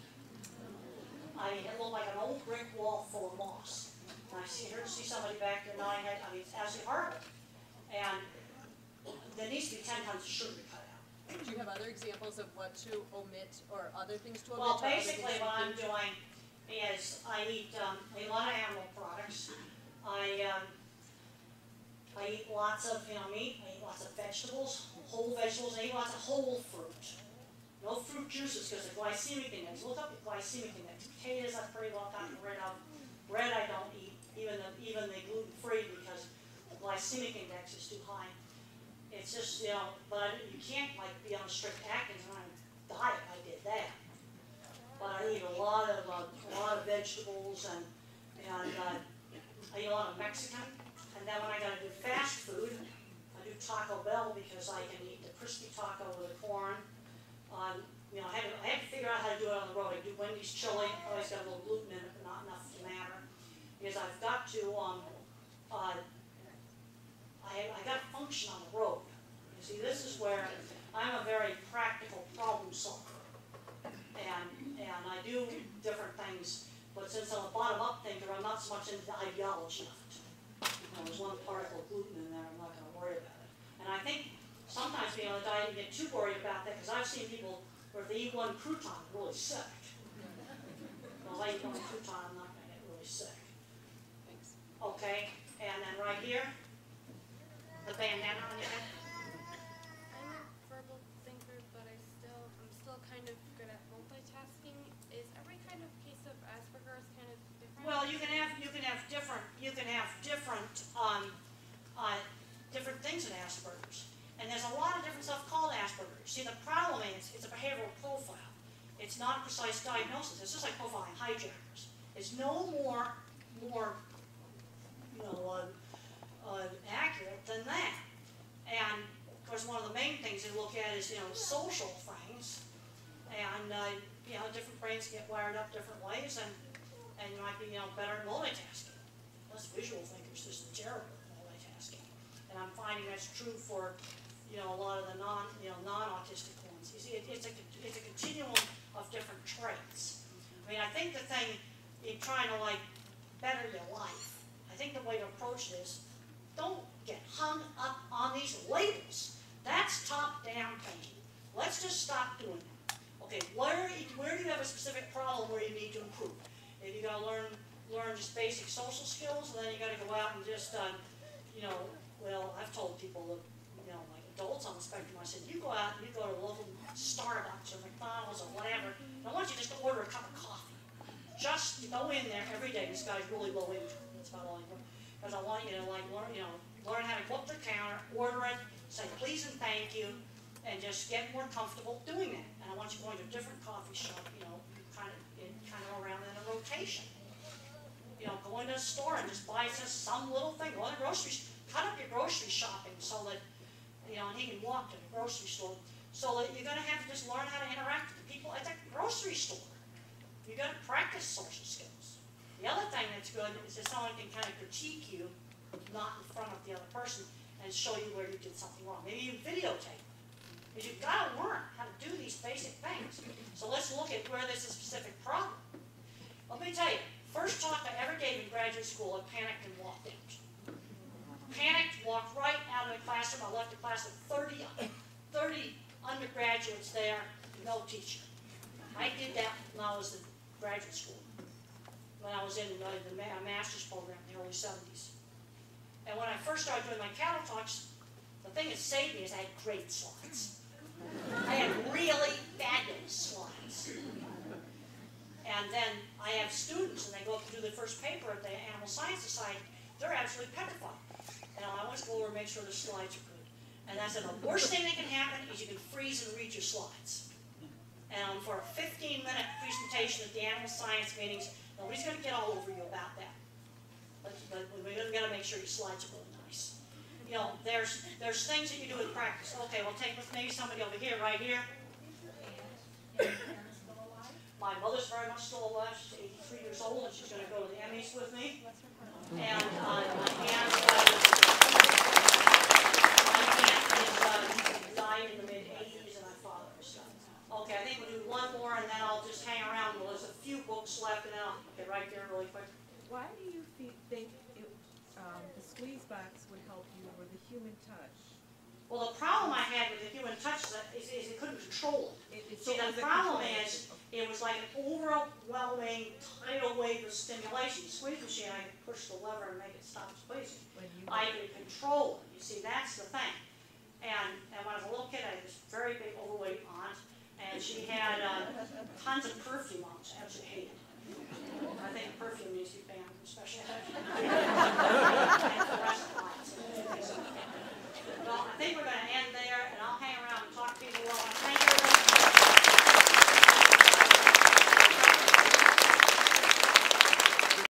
I mean, it looked like an old brick wall full of moss. And I heard see somebody back there nodding head. I mean, it's absolutely horrible. And there needs to be 10 tons of sugar cut out. Do you have other examples of what to omit or other things to omit? Well, basically what I'm doing is I eat a lot of animal products. I eat lots of meat. I eat lots of vegetables, whole vegetables. I eat lots of whole fruit. No fruit juices because the glycemic index. Look up the glycemic index. Potatoes I've pretty well gotten rid of. Bread I don't eat, even the gluten-free because the glycemic index is too high. It's just, you know, but you can't like be on a strict Atkins diet. I did that. But I eat a lot of vegetables and I eat a lot of Mexican. And then when I gotta do fast food, I do Taco Bell because I can eat the crispy taco with the corn. You know, I had to figure out how to do it on the road. I do Wendy's chili. Always got a little gluten in it, but not enough to matter. Because I've got to, I got to function on the road. You see, this is where I'm a very practical problem solver. And I do different things, but since I'm a bottom-up thinker, I'm not so much into the ideology of it. There's one particle of gluten in there, I'm not going to worry about it. And I think sometimes being on a diet, you get too worried about that, because I've seen people where if they eat one crouton, they're really sick. Well, if I eat one crouton, I'm not going to get really sick. Thanks. Okay, and then right here, the bandana on your head. I'm a verbal thinker, but I'm still kind of good at multitasking. Is every kind of case of Asperger's kind of different? Well, you can have different different things in Asperger's, and there's a lot of different stuff called Asperger's. See, the problem is it's a behavioral profile. It's not a precise diagnosis. It's just like profiling hijackers. It's no more accurate than that. And of course, one of the main things they look at is social things, and different brains get wired up different ways, and you might be better at multitasking. Us visual thinkers just terrible at multitasking, and I'm finding that's true for a lot of the non-autistic ones. You see, it's a continuum of different traits. I mean, I think the thing in trying to better your life, I think the way to approach this, don't get hung up on these labels. That's top-down thinking. Let's just stop doing that. Okay, where do you have a specific problem where you need to improve? If you gotta learn just basic social skills, and then you gotta go out and just, you know, well, I've told people that, you know, like adults on the spectrum, I said, you go out and you go to a local Starbucks or McDonald's or whatever, and I want you just to order a cup of coffee. Just go in there every day. This guy's really low income. That's about all I want. Because I want you to like learn how to go up to the counter, order it, say please and thank you, and just get more comfortable doing that. And I want you going to a different coffee shop, you know, kind of around in a rotation. You know, go into a store and just buy just some little thing. Go to the grocery store, cut up your grocery shopping so that, you know, and he can walk to the grocery store. So that you're going to have to just learn how to interact with the people at the grocery store. You got to practice social skills. The other thing that's good is that someone can kind of critique you, not in front of the other person, and show you where you did something wrong. Maybe you videotape. Because you've got to learn how to do these basic things. So let's look at where there's a specific problem. Let me tell you, first talk I ever gave in graduate school, I panicked and walked out. Panicked, walked right out of the classroom. I left the class with 30 undergraduates there, no teacher. I did that when I was in graduate school, when I was in the master's program in the early 70s. And when I first started doing my cattle talks, the thing that saved me is I had great slides. I had really fabulous slides. And then I have students, and they go up to do their first paper at the Animal Science Society, they're absolutely petrified. And I always go over and make sure the slides are good. And I said, the worst thing that can happen is you can freeze and read your slides. And for a 15-minute presentation at the animal science meetings, nobody's going to get all over you about that. But we've got to make sure your slides are really nice. You know, there's things that you do in practice. Okay, we'll take with maybe somebody over here, right here. My mother's very much still alive. She's 83 years old, and she's going to go to the Emmys with me. And my aunt died in the mid-80s, and my father was died. Okay, I think we'll do one more, and then I'll just hang around. Well, there's a few books left, and then I'll get right there really quick. Why do you think the squeeze box would help you with the human touch? Well, the problem I had with the human touch is it couldn't control it. See, the problem is it was like an overwhelming tidal wave of stimulation. The squeeze machine, I could push the lever and make it stop squeezing. I could control it. You see, that's the thing.